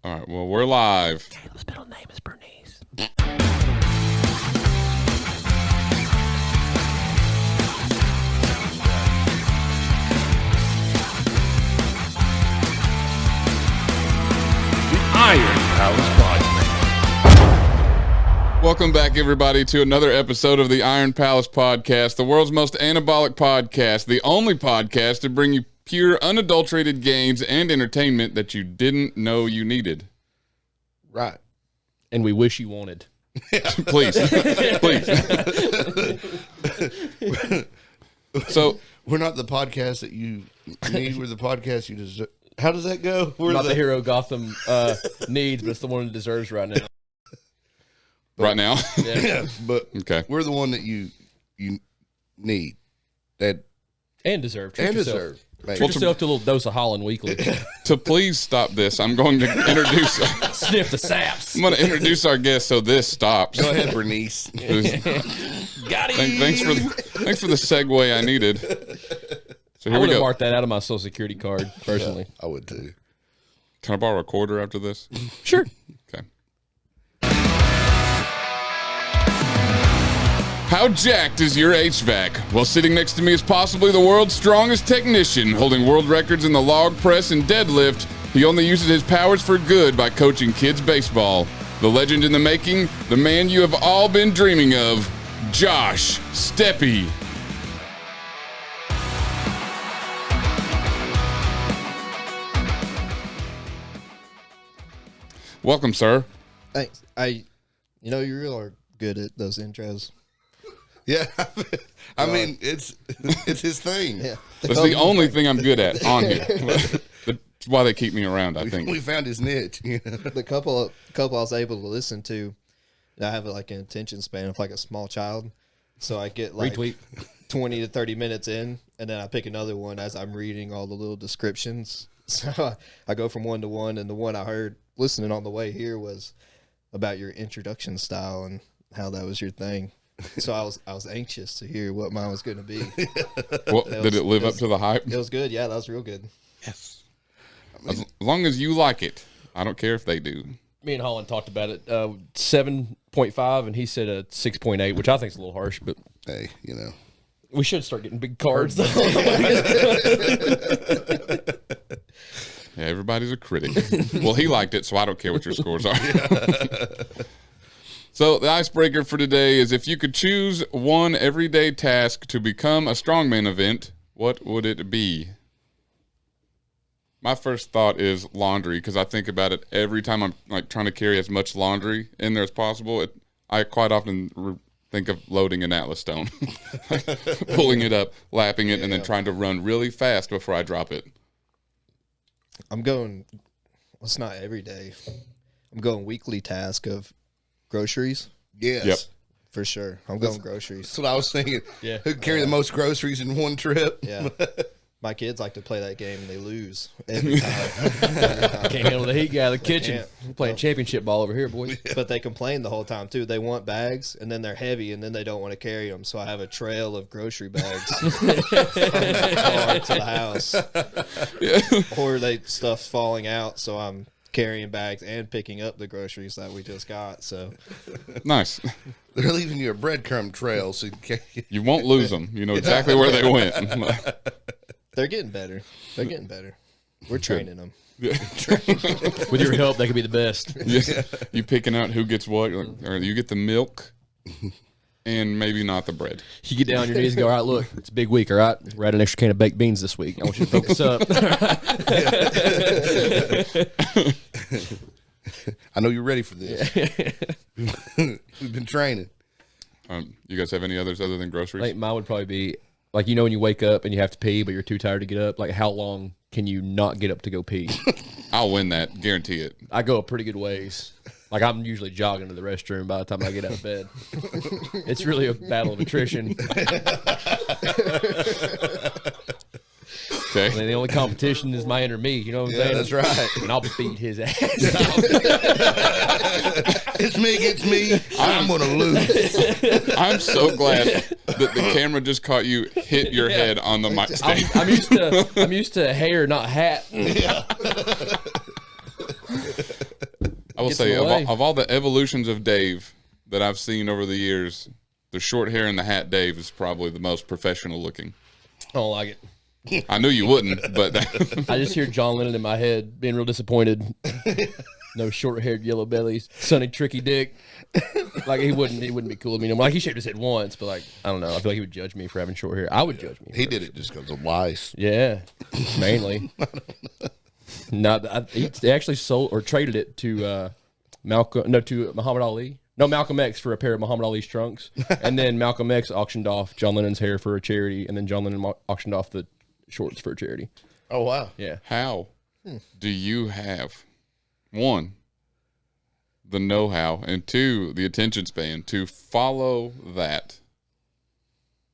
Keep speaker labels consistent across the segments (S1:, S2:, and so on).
S1: All right, well, we're live.
S2: Caleb's middle name is Bernice.
S3: Iron Palace Podcast.
S1: Welcome back, everybody, to another episode of the Iron Palace Podcast, the world's most anabolic podcast, the only podcast to bring you pure, unadulterated games and entertainment that you didn't know you needed.
S3: Right.
S2: And we wish you wanted.
S1: Please. Please. So,
S3: We're not the podcast that you need. We're the podcast you deserve. How does that go? We're
S2: Not the hero Gotham needs, but it's the one it deserves right now.
S1: right now.
S3: Yeah, but
S1: Okay.
S3: we're the one that you need. That
S2: And deserve. Treat
S3: and
S2: yourself.
S3: deserve. Mate.
S2: Treat yourself to a little dose of Holland weekly.
S1: To please stop this, I'm going to introduce...
S2: Sniff the saps.
S1: I'm going to introduce our guest so this stops.
S3: Go ahead, Bernice.
S2: Got him.
S1: Thanks for the segue I needed. So
S2: I
S1: here we
S2: would have
S1: go.
S2: marked that out of my Social Security card, personally.
S3: I would too.
S1: Can I borrow a quarter after this?
S2: Sure.
S1: Okay. How jacked is your HVAC? Well, sitting next to me is possibly the world's strongest technician, holding world records in the log press and deadlift. He only uses his powers for good by coaching kids baseball. The legend in the making, the man you have all been dreaming of, Josh Steppy. Welcome, sir.
S4: Thanks. You really are good at those intros.
S3: Yeah, I mean it's his thing.
S4: Yeah.
S1: That's the only thing I'm good at on here. That's why they keep me around, I think.
S3: We found his niche. You know?
S4: The couple I was able to listen to, I have like an attention span of like a small child, so I get like
S2: Retweet.
S4: 20 to 30 minutes in, and then I pick another one as I'm reading all the little descriptions. So I go from one to one, and the one I heard listening on the way here was about your introduction style and how that was your thing. So I was anxious to hear what mine was going to be.
S1: Well, did it live up to the hype?
S4: It was good. Yeah, that was real good.
S1: Yes. As long as you like it, I don't care if they do.
S2: Me and Holland talked about it. 7.5, and he said a 6.8, which I think is a little harsh, but
S3: Hey,
S2: we should start getting big cards. Though.
S1: Yeah, everybody's a critic. Well, he liked it, so I don't care what your scores are. So the icebreaker for today is if you could choose one everyday task to become a strongman event, what would it be? My first thought is laundry, because I think about it every time I'm like trying to carry as much laundry in there as possible. I quite often think of loading an Atlas stone, pulling it up, lapping it, and then trying to run really fast before I drop it.
S4: I'm going, it's not every day. I'm going weekly task of groceries
S3: yes.
S1: Yep.
S4: for sure. I'm going groceries.
S3: That's what I was thinking.
S2: Yeah.
S3: Who carry the most groceries in one trip?
S4: Yeah. My kids like to play that game and they lose every time.
S2: Can't handle the heat guy in the kitchen.
S4: can't.
S2: We're playing championship ball over here, boys.
S4: But they complain the whole time too. They want bags and then they're heavy and then they don't want to carry them. So I have a trail of grocery bags from the car to the house. Or stuff's falling out. So I'm carrying bags and picking up the groceries that we just got. So
S1: Nice.
S3: They're leaving you a breadcrumb trail, so
S1: You won't lose them. You know exactly where they went.
S4: they're getting better. They're getting better. We're training them.
S2: With your help, they could be the best.
S1: Yeah. You picking out who gets what, or you get the milk and maybe not the bread.
S2: You get down on your knees and go, all right, look, it's a big week, all right? We're at an extra can of baked beans this week. I want you to focus up.
S3: I know you're ready for this. We've been training.
S1: You guys have any others other than
S2: I
S1: groceries?
S2: think mine would probably be, like, when you wake up and you have to pee, but you're too tired to get up, like, how long can you not get up to go pee?
S1: I'll win that. Guarantee it.
S2: I go a pretty good ways. Like, I'm usually jogging to the restroom by the time I get out of bed. It's really a battle of attrition.
S1: Okay.
S2: And the only competition is my inner me. You know what I'm saying?
S3: That's right.
S2: And I'll beat his ass.
S3: It's me against me. I'm going to lose.
S1: I'm so glad that the camera just caught you hit your head on the mic stand.
S2: I'm used to hair, not hat.
S1: will
S2: Gets
S1: say,
S2: in the way.
S1: of all the evolutions of Dave that I've seen over the years, the short hair and the hat Dave is probably the most professional looking.
S2: I don't like it.
S1: I knew you wouldn't, but
S2: I just hear John Lennon in my head being real disappointed. No short-haired yellow bellies, sunny tricky dick. Like he wouldn't be cool. I mean, like he shaved his head once, but like I don't know. I feel like he would judge me for having short hair. I would judge me.
S3: He did it just because of lice.
S2: Yeah, mainly. He actually sold or traded it to to Muhammad Ali. No, Malcolm X for a pair of Muhammad Ali's trunks, and then Malcolm X auctioned off John Lennon's hair for a charity, and then John Lennon auctioned off the shorts for a charity.
S3: Oh, wow.
S2: Yeah.
S1: how do you have, one, the know-how, and two, the attention span to follow that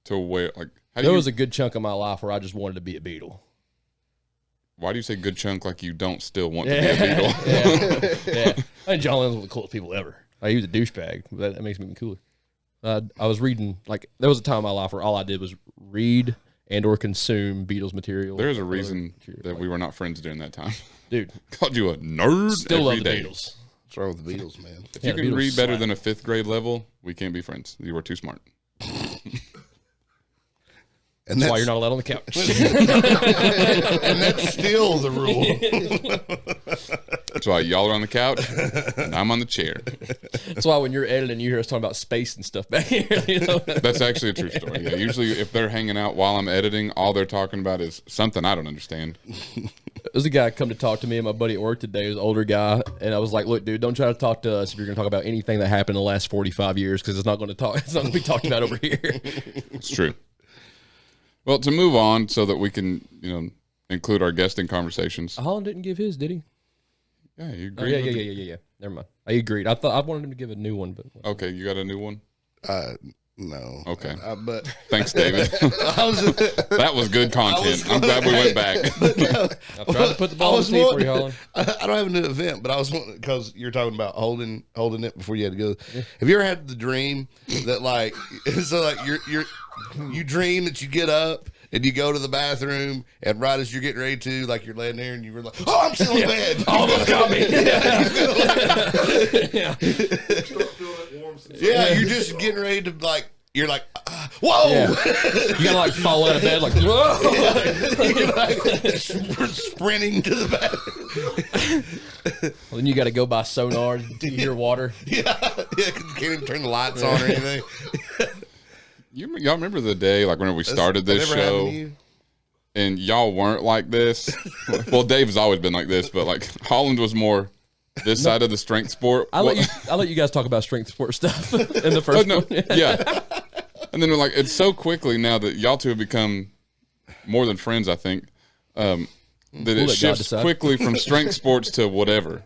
S1: to where, like, how do
S2: There
S1: you,
S2: was a good chunk of my life where I just wanted to be a Beatle.
S1: why do you say good chunk like you don't still want to be a Beatle?
S2: Yeah. I think John Lennon's one of the coolest people ever. Like, he was a douchebag, but that makes me even cooler. I was reading, like, there was a time in my life where all I did was read and or consume Beatles material.
S1: There's a reason that we were not friends during that time.
S2: Dude,
S1: Called you a nerd
S2: still love
S1: every
S2: the
S1: day.
S2: Beatles.
S3: What's wrong with the Beatles, man?
S1: If
S2: Yeah,
S1: you
S2: the
S1: can
S2: Beatles
S1: read better
S2: slap.
S1: than a 5th grade level, we can't be friends. You were too smart.
S3: And
S2: That's why you're not allowed on the couch.
S3: And that's still the rule.
S1: That's why y'all are on the couch and I'm on the chair.
S2: That's why when you're editing, you hear us talking about space and stuff back here. You know?
S1: That's actually a true story. Yeah, usually if they're hanging out while I'm editing, all they're talking about is something I don't understand.
S2: There's a guy come to talk to me and my buddy at work today. He was an older guy, and I was like, "Look, dude, don't try to talk to us if you're going to talk about anything that happened in the last 45 years, because it's not going to be talked about over here."
S1: It's true. Well, to move on so that we can, include our guest in conversations.
S2: Holland didn't give his, did he?
S1: Yeah, you
S2: Oh,
S1: agree?
S2: yeah. Never mind. I agreed. I thought I wanted him to give a new one, but
S1: Okay, you got a new one?
S3: No.
S1: Okay.
S3: But
S1: Thanks, David.
S3: I was,
S1: That was good content. I'm glad we went back.
S2: I tried to put the ball in the tee for you, Holland.
S3: I don't have a new event, but I was wanting, because you're talking about holding it before you had to go. Have you ever had the dream that like so like you dream that you get up and you go to the bathroom, and right as you're getting ready to, like, you're laying there and you were like, "Oh, I'm still in bed."
S2: Almost got me.
S3: Yeah, you're just getting ready to, like, you're like, whoa!
S2: Yeah. You gotta like fall out of bed, like, whoa!
S3: You're like sprinting to the bathroom.
S2: Well, then you got to go by sonar to hear water.
S3: Yeah, 'cause you can't even turn the lights on or anything.
S1: Y'all remember the day, like, whenever we started this
S3: That never happened to
S1: show,
S3: you?
S1: and y'all weren't like this? Well, Dave has always been like this, but, like, Holland was more this side of the strength sport.
S2: I'll let you guys talk about strength sport stuff in the
S1: Oh,
S2: first
S1: no,
S2: one.
S1: yeah. And then, like, it's so quickly now that y'all two have become more than friends, I think, that it
S2: let God
S1: shifts
S2: decide.
S1: quickly from strength sports to whatever.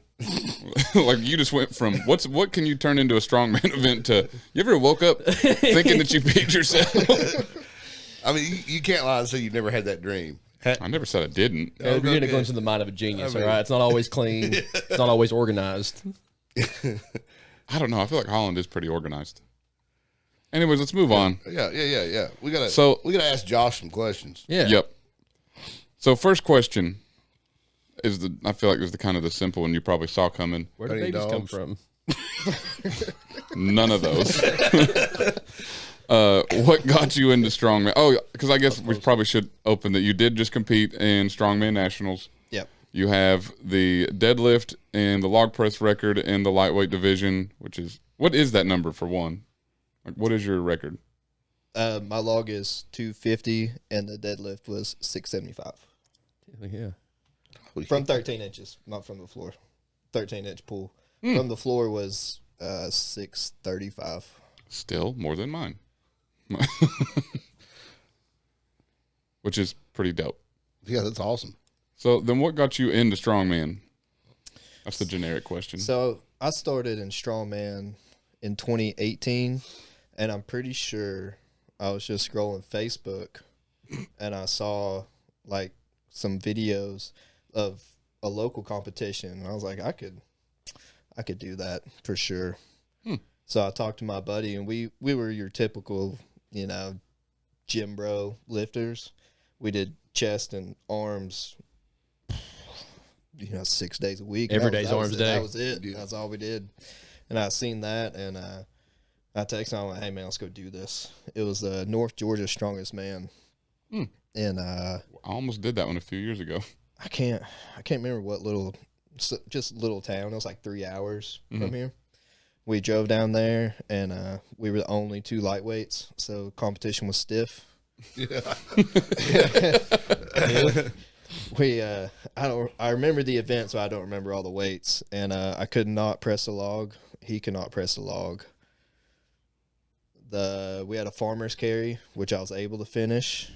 S1: Like, you just went from what can you turn into a strongman event to, you ever woke up thinking that you beat yourself?
S3: I mean, you can't lie and say you've never had that dream.
S1: I never said I didn't.
S2: Yeah, you're getting a
S3: Okay.
S2: glimpse of the mind of a genius,
S3: I mean-
S2: all right? It's not always clean. It's not always organized.
S1: I don't know. I feel like Holland is pretty organized. Anyways, let's move on.
S3: Yeah. We gotta ask Josh some questions.
S2: Yeah.
S1: Yep. So first question is I feel like is the kind of the simple one you probably saw coming.
S2: Where do
S3: Any
S2: babies come
S3: dogs?
S2: from?
S1: None of those. What got you into strongman? Oh, because I guess we probably should open that you did just compete in strongman nationals.
S4: Yep.
S1: You have the deadlift and the log press record in the lightweight division, which is, what is that number for one? Like, what is your record?
S4: My log is 250, and the deadlift was 675
S2: Yeah.
S4: from 13 inches, not from the floor. 13-inch pull. From the floor was 635.
S1: Still more than mine. Which is pretty dope.
S3: Yeah, that's awesome.
S1: So then what got you into strongman? That's the generic question.
S4: So I started in Strongman in 2018, and I'm pretty sure I was just scrolling Facebook, and I saw like some videos of a local competition, and I was like, I could do that for sure. So I talked to my buddy, and we were your typical, gym bro lifters. We did chest and arms 6 days a week.
S2: Every day's arms day.
S4: That was it. Yeah. That's all we did. And I seen that, and I texted him, like, hey, man, let's go do this. It was North Georgia Strongest Man. And
S1: I almost did that one a few years ago.
S4: I can't remember what just little town. It was like 3 hours from here. We drove down there, and we were the only 2 lightweights, so competition was stiff. Yeah. I remember the event, so I don't remember all the weights, and I could not press the log. He could not press the log. We had a farmer's carry, which I was able to finish.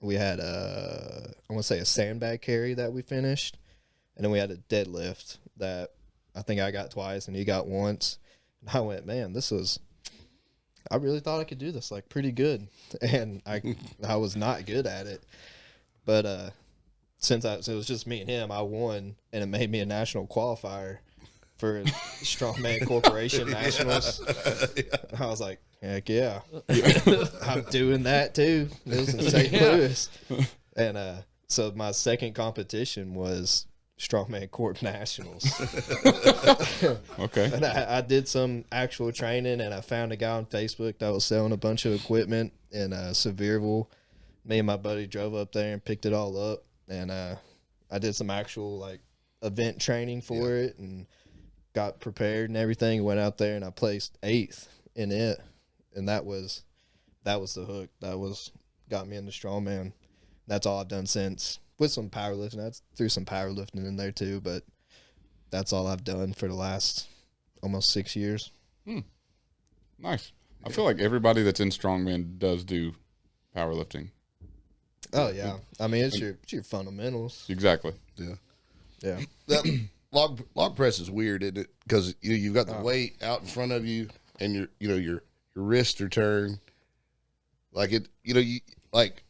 S4: We had I want to say a sandbag carry that we finished, and then we had a deadlift that I think I got twice and he got once. And I went, man, I really thought I could do this like pretty good, and I was not good at it. But since it was just me and him, I won, and it made me a national qualifier for Strongman Corporation Nationals. I was like, heck yeah. I'm doing that too. It was in St. Louis. And so my second competition was Strongman Corp Nationals.
S1: Okay.
S4: And I did some actual training, and I found a guy on Facebook that was selling a bunch of equipment in Sevierville. Me and my buddy drove up there and picked it all up, and I did some actual like event training for it and got prepared and everything. Went out there and I placed 8th in it, and that was the hook. That got me into strongman. That's all I've done since, with some powerlifting. I threw some powerlifting in there too, but that's all I've done for the last almost 6 years.
S1: Nice. I feel like everybody that's in strongman does do powerlifting.
S4: Oh yeah, I mean it's your fundamentals.
S1: Exactly.
S3: Yeah. That log press is weird, isn't it? Because you've got the weight out in front of you, and your wrists are turned. Like it, I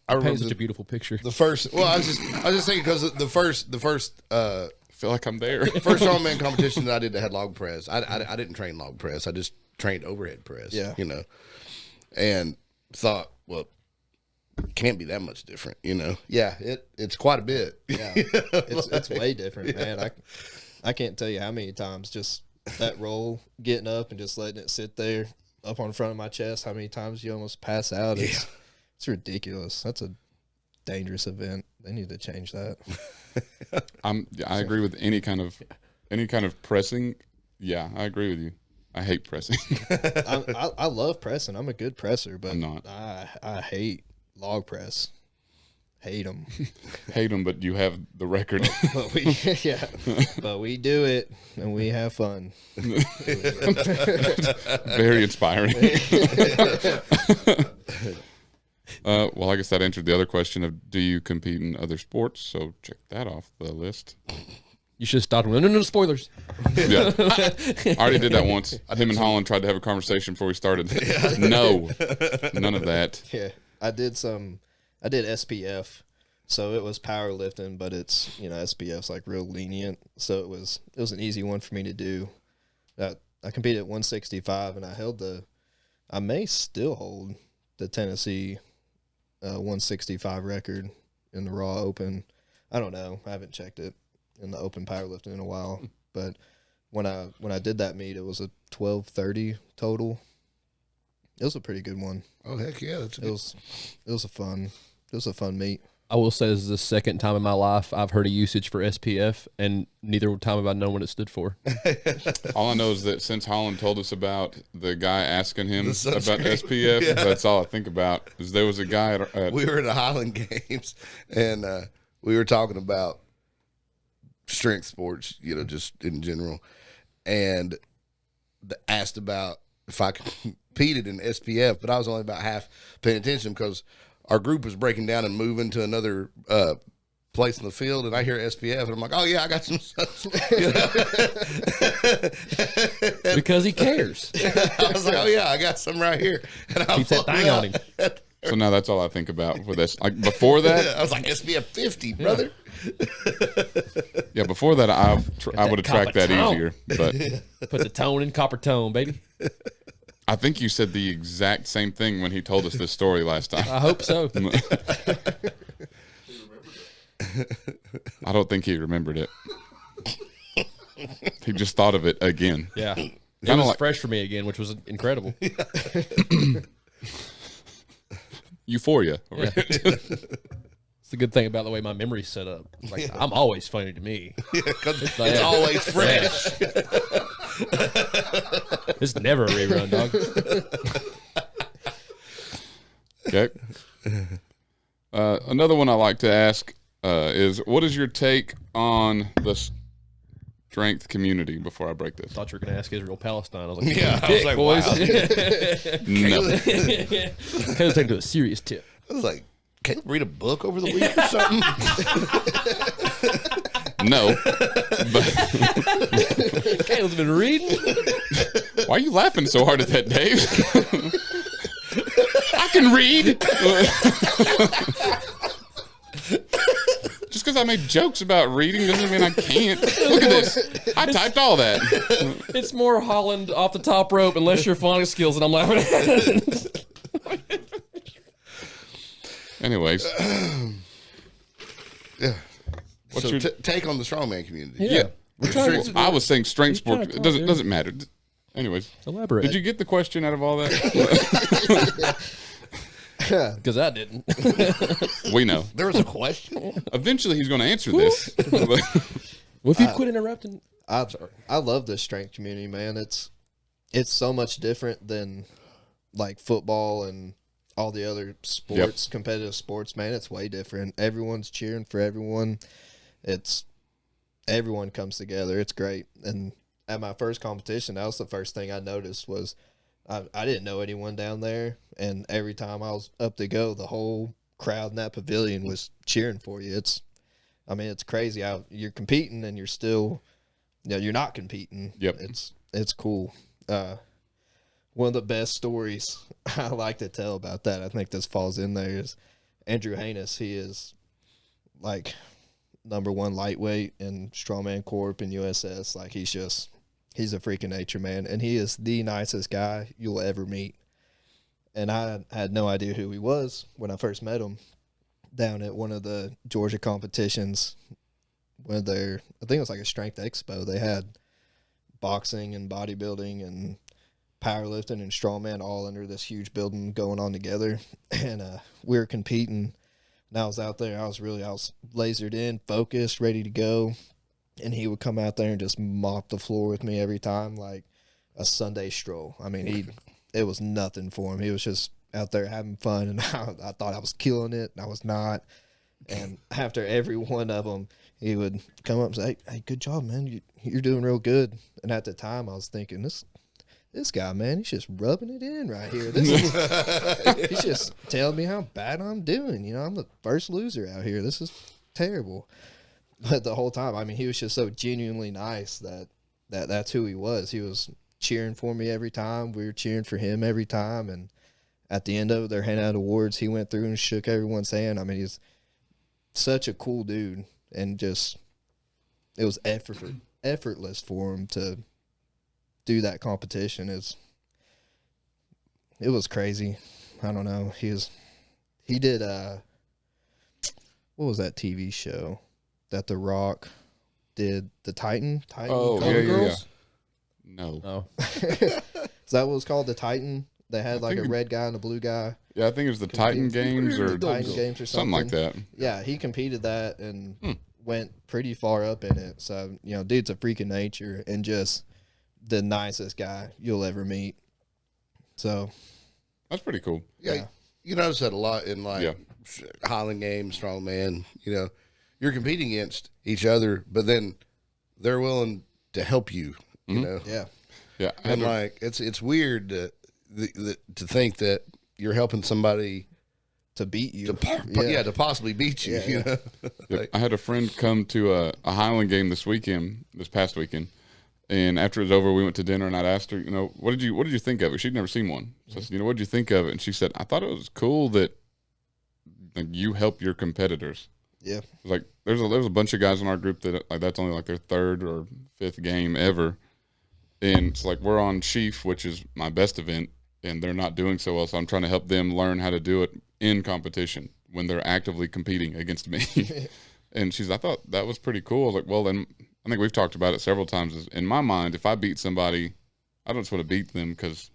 S3: remember
S2: Paints such a beautiful picture.
S3: the first. Well, I was just thinking because the first.
S1: I feel like I'm there.
S3: First strongman competition that I did that had log press. I didn't train log press. I just trained overhead press.
S4: Yeah.
S3: And thought, well, can't be that much different. Yeah, it's quite a bit.
S4: Yeah, it's way different, man. I can't tell you how many times just that roll, getting up and just letting it sit there up on front of my chest. How many times you almost pass out? It's ridiculous. That's a dangerous event. They need to change that.
S1: I agree with any kind of pressing. Yeah, I agree with you. I hate pressing.
S4: I love pressing. I'm a good presser, but
S1: I'm not.
S4: I hate log press. Hate them.
S1: Hate them, but you have the record.
S4: But we do it and we have fun.
S1: Very inspiring. Well, I guess that answered the other question of, do you compete in other sports? So check that off the list.
S2: You should have stopped. No, spoilers.
S1: Yeah, I already did that once. Him and Holland tried to have a conversation before we started. No, none of that.
S4: Yeah, I did SPF, so it was powerlifting, but it's SPF's like real lenient, so it was an easy one for me to do. I competed at 165, and I may still hold the Tennessee 165 record in the Raw Open. I don't know. I haven't checked it in the open powerlifting in a while, but when I did that meet, it was a 12:30 total. It was a pretty good one.
S3: Oh heck yeah!
S4: It was a fun meet.
S2: I will say this is the second time in my life I've heard a usage for SPF, and neither time have I known what it stood for.
S1: All I know is that since Holland told us about the guy asking him about SPF, that's all I think about. Is there was a guy
S3: we were at the Highland Games, and we were talking about strength sports, just in general, and asked about if I competed in SPF, but I was only about half paying attention because our group was breaking down and moving to another place in the field, and I hear SPF, and I'm like, oh yeah, I got some stuff.
S2: Because he cares.
S3: I was like, oh yeah, I got some right here. And
S2: Keeps that thing on him.
S1: So now that's all I think about for this. Like before that,
S3: I was like, SPF 50, brother.
S1: Yeah, before that, I would have tracked that
S2: copper
S1: easier. But
S2: Put the tone in copper tone, baby.
S1: I think you said the exact same thing when he told us this story last time.
S2: I hope so.
S1: I don't think he remembered it. He just thought of it again.
S2: Yeah. It was fresh for me again, which was incredible.
S1: Euphoria.
S2: Yeah. It's the good thing about the way my memory's set up. Like, I'm always funny to me.
S3: Because it's always fresh.
S2: It's never a rerun, dog.
S1: Okay. Another one I like to ask is, what is your take on the strength community before I break this?
S2: I thought you were going to ask Israel Palestine. I was like,
S3: Yeah, I was like,
S2: boys.
S3: wow.
S1: No.
S2: Kind of take it to a serious tip.
S3: I was like, can't read a book over the week or something?
S1: No. But
S2: Caleb's been reading.
S1: why are you laughing so hard at that, Dave? I can read. Just because I made jokes about reading doesn't mean I can't. Look at this. I typed all that.
S2: It's more Holland off the top rope unless you're phonics skills, and I'm laughing at it.
S1: Anyways.
S3: Yeah.
S1: What's
S3: So
S1: your
S3: take on the strongman community.
S2: Yeah.
S1: I was saying strength
S2: trying
S1: sport.
S2: to
S1: It
S2: talk,
S1: doesn't matter. Anyways.
S2: Elaborate.
S1: Did you get the question out of all that?
S2: Because I didn't.
S1: We know.
S3: There was a question.
S1: Eventually he's going to answer this.
S2: Well, if you quit interrupting.
S4: I love this strength community, man. It's so much different than like football and all the other sports, competitive sports, man. It's way different. Everyone's cheering for everyone. Everyone comes together. It's great. And at my first competition, that was the first thing I noticed was I didn't know anyone down there. And every time I was up to go, the whole crowd in that pavilion was cheering for you. It's crazy how you're competing and you're still, you're not competing.
S1: Yep.
S4: It's cool. One of the best stories I like to tell about that, I think this falls in there, is Andrew Hanus. He is like #1 lightweight in Strongman Corp and USS. Like he's a freak of nature, man. And he is the nicest guy you'll ever meet. And I had no idea who he was when I first met him down at one of the Georgia competitions. I think it was like a strength expo. They had boxing and bodybuilding and powerlifting and strongman all under this huge building going on together. And we were competing. And I was out there. I was lasered in, focused, ready to go. And he would come out there and just mop the floor with me every time, like a Sunday stroll. I mean, it was nothing for him. He was just out there having fun, and I thought I was killing it, and I was not. And after every one of them, he would come up and say, hey, good job, man. You're doing real good. And at the time, I was thinking, this guy, man, he's just rubbing it in right here. He's just telling me how bad I'm doing. I'm the first loser out here. This is terrible. But the whole time, I mean, he was just so genuinely nice that's who he was. He was cheering for me every time. We were cheering for him every time. And at the end of it, they're handing out awards. He went through and shook everyone's hand. I mean, he's such a cool dude. And just, it was effortless for him to do that competition. It was crazy. I don't know. He did, what was that TV show that The Rock did? The Titan?
S1: Oh,
S2: Golden
S1: yeah.
S2: Girls?
S1: No.
S2: Oh.
S4: Is that what it's called? The Titan? They had like a red guy and a blue guy.
S1: Yeah, I think it was the Titan Games or
S4: Titan Games or
S1: something like that.
S4: Yeah, he competed that and went pretty far up in it. So, dude's a freak of nature and just the nicest guy you'll ever meet. So
S1: That's pretty cool.
S3: Yeah. You notice that a lot in Highland Games, Strongman. You're competing against each other, but then they're willing to help you. You know.
S4: Yeah.
S1: Yeah.
S3: And it's weird to think that you're helping somebody
S4: To beat you.
S3: to possibly beat you. You know?
S1: Yep. I had a friend come to a Highland game this past weekend, and after it was over, we went to dinner, and I'd asked her, what did you think of it? She'd never seen one. So I said, what did you think of it? And she said, I thought it was cool that you help your competitors.
S4: Yeah.
S1: Like there's a bunch of guys in our group that that's only like their third or fifth game ever, and it's like we're on Chief, which is my best event, and they're not doing so well, so I'm trying to help them learn how to do it in competition when they're actively competing against me. And I thought that was pretty cool. I was like, well, then I think we've talked about it several times. In my mind, if I beat somebody, I don't just want to beat them because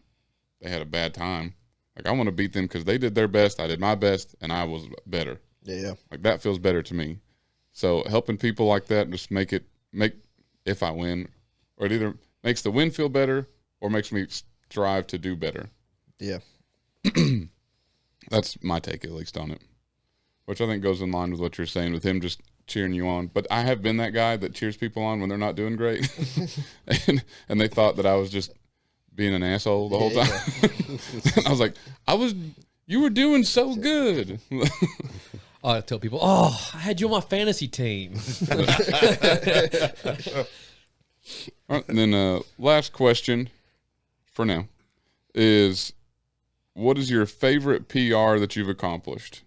S1: they had a bad time. Like, I want to beat them because they did their best, I did my best, and I was better.
S4: Yeah.
S1: Like, that feels better to me. So helping people like that just make if I win, or it either makes the win feel better or makes me strive to do better.
S4: Yeah.
S1: That's my take, at least, on it, which I think goes in line with what you're saying with him just cheering you on. But I have been that guy that cheers people on when they're not doing great. and they thought that I was just being an asshole the whole time. And I was like, you were doing so good.
S2: I tell people, oh, I had you on my fantasy team.
S1: All right, and then last question for now is, what is your favorite PR that you've accomplished?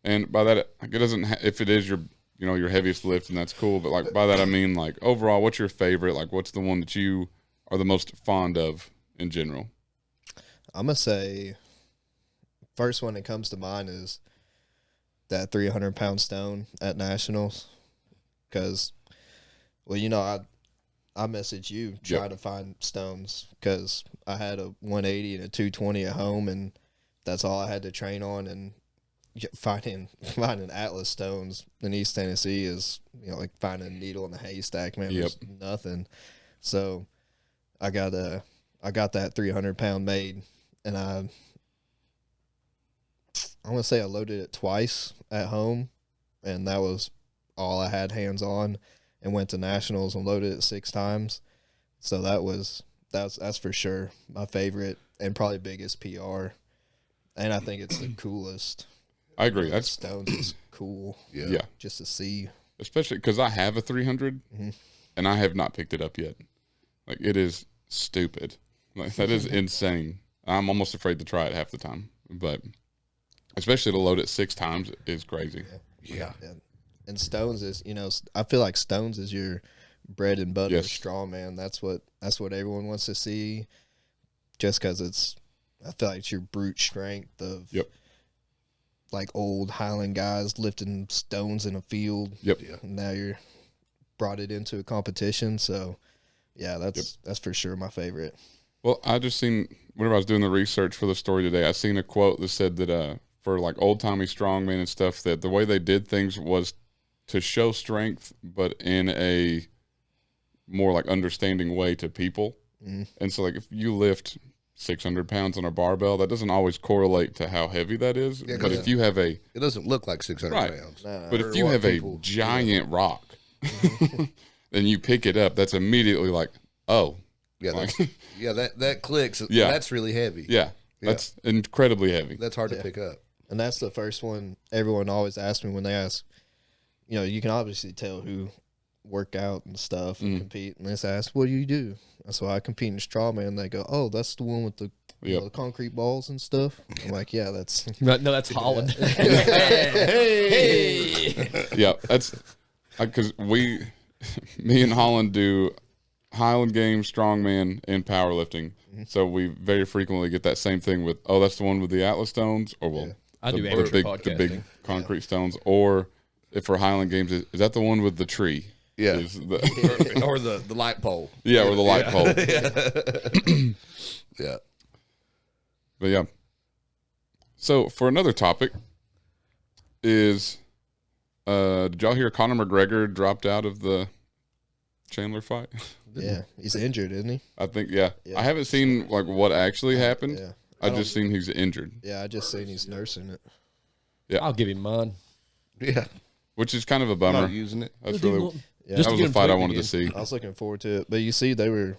S1: And by that, it doesn't. If it is your heaviest lift, and that's cool. But like by that, I mean like overall, what's your favorite? Like, what's the one that you are the most fond of in general?
S4: I'm gonna say, first one that comes to mind is that 300-pound stone at nationals, because, well, I messaged you trying to find stones because I had a 180 and a 220 at home, and that's all I had to train on. And finding Atlas stones in East Tennessee is like finding a needle in a haystack, man. There's nothing. So I got that 300-pound made, and I want to say I loaded it twice at home, and that was all I had hands on. And went to nationals and loaded it 6 times. So that's for sure my favorite and probably biggest PR. And I think it's the coolest.
S1: I agree. That's
S4: stones is cool.
S1: Yeah.
S4: Just to see.
S1: Especially because I have a 300 and I have not picked it up yet. Like, it is stupid. Like, that is insane. I'm almost afraid to try it half the time. But especially to load it 6 times is crazy.
S3: Yeah.
S4: And stones is, I feel like stones is your bread and butter strongman. That's what everyone wants to see, just because I feel like it's your brute strength of like old Highland guys lifting stones in a field.
S1: Yep.
S4: And now you're brought it into a competition. So yeah, that's for sure my favorite.
S1: Well, I just seen, whenever I was doing the research for the story today, I seen a quote that said that for like old timey strongmen and stuff, that the way they did things was to show strength, but in a more like understanding way to people. And so like if you lift 600 pounds on a barbell, that doesn't always correlate to how heavy that is.
S3: Yeah,
S1: but if you have
S3: it doesn't look like 600 pounds.
S1: But if you have a giant rock and you pick it up, that's immediately like, oh.
S3: Yeah,
S1: like,
S3: that clicks.
S1: Yeah.
S3: That's really heavy.
S1: Yeah, that's incredibly heavy.
S3: That's hard to pick up.
S4: And that's the first one everyone always asks me when they ask, you can obviously tell who work out and stuff and compete. And they ask, what do you do? That's why I compete in strongman. They go, oh, that's the one with the, the concrete balls and stuff. I'm like, yeah, that's...
S2: No, that's Holland.
S1: Hey! Yeah, that's... Because me and Holland do Highland Games, strongman, and powerlifting. So we very frequently get that same thing with, oh, that's the one with the Atlas stones? Or,
S2: I do amateur
S1: the big concrete stones. Or... if for Highland Games, is that the one with the tree?
S3: Yeah. Or the light pole.
S1: Yeah, or the light pole.
S3: Yeah.
S1: But yeah. So for another topic is, did y'all hear Conor McGregor dropped out of the Chandler fight?
S4: Yeah, he's injured, isn't he?
S1: I think, yeah. I haven't seen like what actually happened.
S4: Yeah.
S1: I just seen he's injured.
S4: Yeah, I just seen he's nursing it.
S1: Yeah.
S2: I'll give him mine.
S3: Yeah.
S1: Which is kind of a
S3: I'm
S1: bummer.
S3: not using it.
S1: That's really,
S4: Yeah.
S2: Just
S1: that
S2: to
S1: was
S2: get
S1: a
S2: him
S1: fight I
S2: playing
S1: wanted
S2: again.
S1: to see.
S4: I was looking forward to it. But you see, they were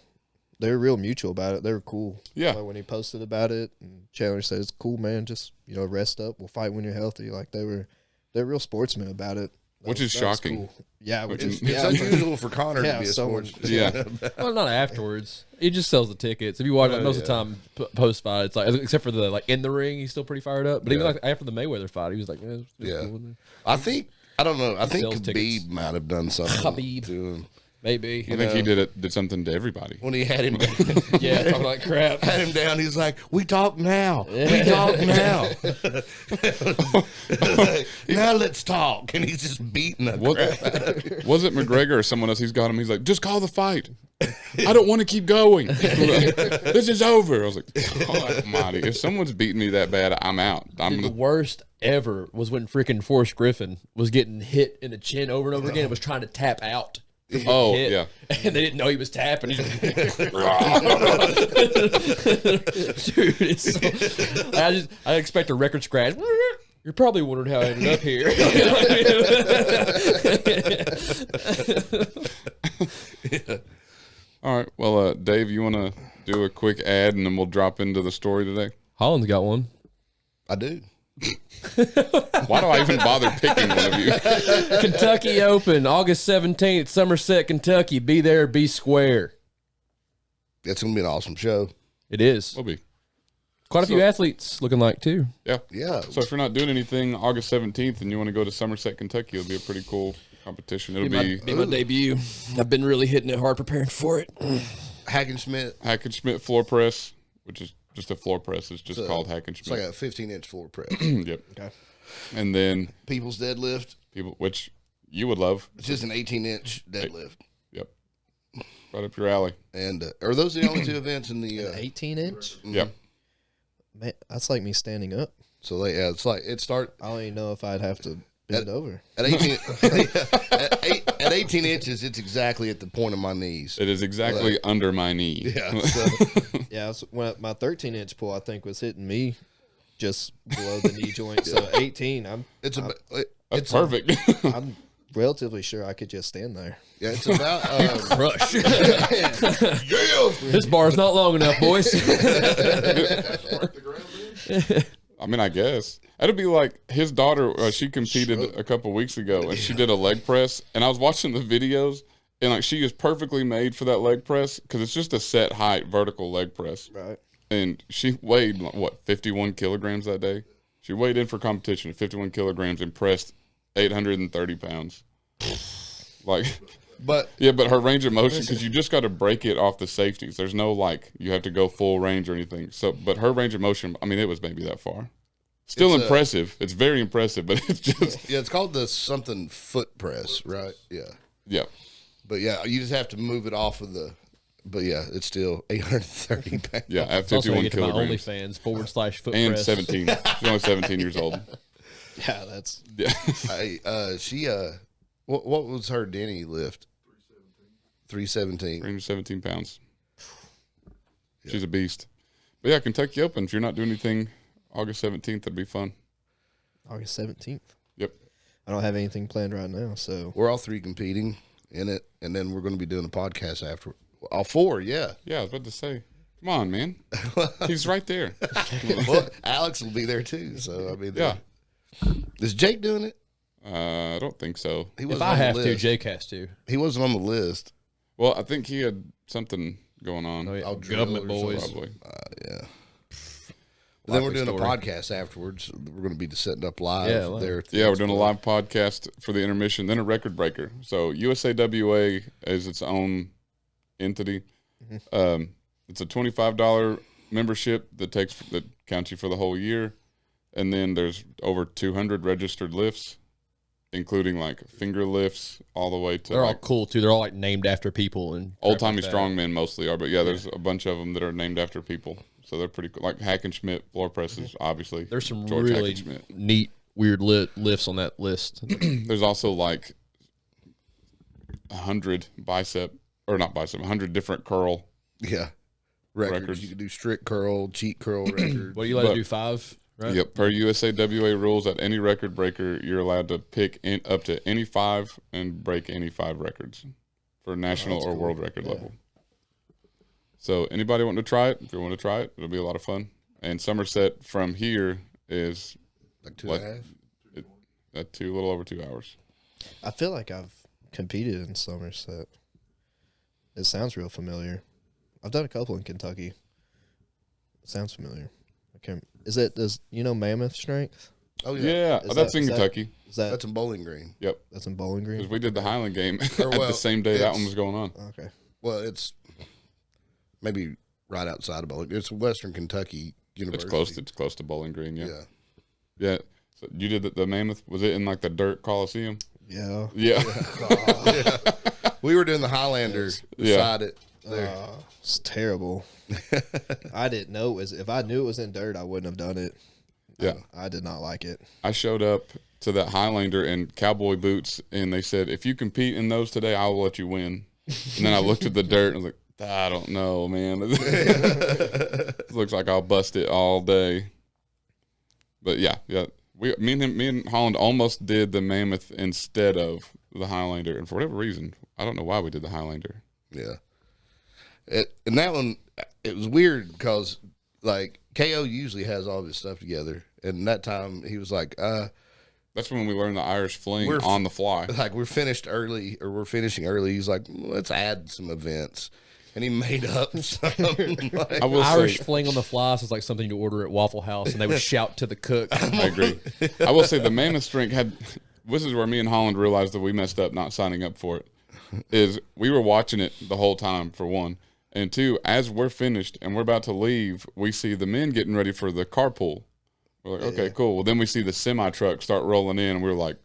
S4: real mutual about it. They were cool.
S1: Yeah.
S4: Like when he posted about it, and Chandler said, "It's cool, man. Just rest up. We'll fight when you're healthy." Like they're real sportsmen about it.
S1: Which is
S4: That was
S1: shocking.
S4: cool. Yeah, which
S1: Which
S4: is
S3: It's unusual for Connor to be a
S4: someone-
S3: sports.
S1: Yeah.
S2: Well, not afterwards. He just sells the tickets. If you watch, most of the time post fight, it's like except for the in the ring, he's still pretty fired up. But even like after the Mayweather fight, he was like, it's cool with me.
S3: I don't know. I think
S2: sells
S3: Khabib
S2: tickets.
S3: might have done something
S2: Khabib.
S3: to him.
S2: Maybe.
S1: I think he did something to everybody.
S3: When he had him,
S2: Yeah, talking like crap.
S3: had him down, he's like, "We talk now. We talk now. Now let's talk." And he's just beating the crap out of him.
S1: Was it McGregor or someone else? He's got him. He's like, just call the fight. I don't want to keep going. This is over. I was like, God almighty. If someone's beating me that bad, I'm out.
S2: The worst ever was when freaking Forrest Griffin was getting hit in the chin over and over again and was trying to tap out.
S1: Oh,
S2: Hit,
S1: yeah.
S2: and they didn't know he was tapping. He's like, dude, I expect a record scratch. You're probably wondering how I ended up here.
S1: All right. Well, Dave, you want to do a quick ad and then we'll drop into the story today?
S2: Holland's got one.
S3: I do.
S1: Why do I even bother picking one of you?
S2: Kentucky Open, August 17th, Somerset, Kentucky. Be there, be square.
S3: It's going to be an awesome show.
S2: It is.
S1: We'll be.
S2: Quite a few athletes looking like, too.
S1: Yeah.
S3: Yeah.
S1: So if you're not doing anything August 17th and you want to go to Somerset, Kentucky, it'll be a pretty cool competition. It'll be
S2: my debut. I've been really hitting it hard preparing for it.
S3: Hackenschmidt.
S1: floor press, which is just a floor press. It's just called Hackenschmidt.
S3: It's like a 15-inch floor press.
S1: Yep. Okay. And then
S3: People's deadlift.
S1: which you would love.
S3: It's just an 18-inch deadlift.
S1: Yep. Right up your alley.
S3: And are those the only two events in the
S4: 18-inch?
S1: Yep.
S4: Man, that's like me standing up.
S3: So it's like it start
S4: I don't even know if I'd have to bend over.
S3: at 18 at 18 inches. It's exactly at the point of my knees.
S1: It is exactly under my knee.
S3: Yeah. So,
S4: Yeah, when my 13-inch pull, I think, was hitting me just below the knee joint. So 18,
S1: That's perfect.
S4: I'm relatively sure I could just stand there.
S3: yeah, it's about
S2: Crush.
S3: yeah.
S2: This bar's not long enough, boys.
S1: I mean, I guess. It'll be like his daughter, she competed a couple weeks ago, and she did a leg press, and I was watching the videos, and like she is perfectly made for that leg press because it's just a set height vertical leg press.
S4: Right.
S1: And she weighed, 51 kilograms that day? She weighed in for competition at 51 kilograms and pressed 830 pounds. Like,
S3: But
S1: but her range of motion, because you just got to break it off the safeties. There's no, you have to go full range or anything. So, but her range of motion, I mean, it was maybe that far. Still
S3: It's,
S1: impressive. It's very impressive, but it's just,
S3: yeah, it's called the something foot press, right? Yeah.
S1: yeah.
S3: But yeah, you just have to move it off of the. But yeah, it's still 830 pounds.
S1: Yeah, at
S2: It's also
S1: 51
S2: get to my
S1: kilograms.
S2: OnlyFans /foot
S1: And
S2: press.
S1: 17. She's only 17 years old.
S4: Yeah, that's
S1: Yeah.
S3: She what was her Denny lift? 317.
S1: 317 pounds. She's a beast. But yeah, Kentucky Open, if you're not doing anything August 17th, that'd be fun.
S4: August 17th.
S1: Yep.
S4: I don't have anything planned right now, so
S3: We're all three competing in it, and then we're going to be doing a podcast after. All four, yeah.
S1: Yeah, I was about to say, come on, man. He's right there.
S3: Well, Alex will be there too. So I mean,
S1: Yeah.
S3: Is Jake doing it?
S1: I don't think so.
S3: He
S2: If
S3: wasn't
S2: I
S3: on the
S2: have to,
S3: list.
S2: Jake has to.
S3: He wasn't on the list.
S1: Well, I think he had something going on.
S2: Oh, yeah.
S3: I'll drill
S2: Government
S3: or
S2: boys.
S1: Probably.
S3: Yeah. But then we're
S2: Likely
S3: doing
S2: story.
S3: a podcast afterwards. We're going to be setting up live
S2: Yeah, live.
S3: there.
S1: Yeah, we're doing a live podcast for the intermission, then a record breaker. So USAWA is its own entity. It's a $25 membership that counts you for the whole year, and then there's over 200 registered lifts, including like finger lifts all the way to
S2: They're all cool too. They're all like named after people and
S1: old timey
S2: crap like that.
S1: strongmen mostly are. But yeah, there's a bunch of them that are named after people, so they're pretty cool. Like Hackenschmidt floor presses, obviously.
S2: There's some
S1: George
S2: really
S1: Hackenschmidt.
S2: neat, weird lifts on that list.
S1: There's also like 100 100 different curl.
S3: Yeah. Records.
S1: Records.
S3: You can do strict curl, cheat curl records.
S2: What do you allowed
S1: But-
S2: to do? 5, right?
S1: Yep. Per USAWA rules, at any record breaker, you're allowed to pick up to any 5 and break any 5 records for national or world record level. So anybody want to try it? If you want to try it, it'll be a lot of fun. And Somerset from here is
S3: Like 2.5.
S1: a little over 2 hours.
S4: I feel like I've competed in Somerset. It sounds real familiar. I've done a couple in Kentucky. It sounds familiar. I can't. Does you know Mammoth Strength?
S3: Oh
S1: Yeah,
S4: Is
S1: that's
S4: that-
S1: in
S4: is that-
S1: Kentucky.
S4: Is that
S3: That's in Bowling Green.
S1: Yep.
S4: that's in Bowling Green?
S1: Because we did the Highland game at
S3: well,
S1: the same day that
S3: it's-
S1: one was going on.
S4: Okay.
S3: Well, it's maybe right outside of Bowling. It's Western Kentucky University.
S1: It's close. It's close to Bowling Green. Yeah.
S3: Yeah.
S1: Yeah. So you did the Mammoth. Was it in like the dirt Coliseum?
S4: Yeah.
S1: Yeah.
S3: We were doing the Highlander beside it. There.
S4: It's terrible. I didn't know it was. If I knew it was in dirt, I wouldn't have done it.
S1: Yeah.
S4: I did not like it.
S1: I showed up to that Highlander in cowboy boots, and they said, if you compete in those today, I will let you win. And then I looked at the dirt, and I was like, I don't know, man. It looks like I'll bust it all day. But yeah. Me and Holland almost did the Mammoth instead of the Highlander, and for whatever reason, I don't know why we did the Highlander.
S3: Yeah. And that one, it was weird because, like, KO usually has all of his stuff together. And that time, he was like,
S1: That's when we learned the Irish fling
S3: We're-
S1: on the fly.
S3: like, we're finishing early. He's like, let's add some events. And he made up some. Like,
S1: I will
S2: Irish
S1: say,
S2: fling on the fly is like something you order at Waffle House, and they would shout to the cook.
S1: I agree. I will say the Mammoth drink had. This is where me and Holland realized that we messed up not signing up for it. Is we were watching it the whole time, for one, and two, as we're finished and we're about to leave, we see the men getting ready for the carpool. We're like, okay, cool. Well, then we see the semi truck start rolling in, and we're like,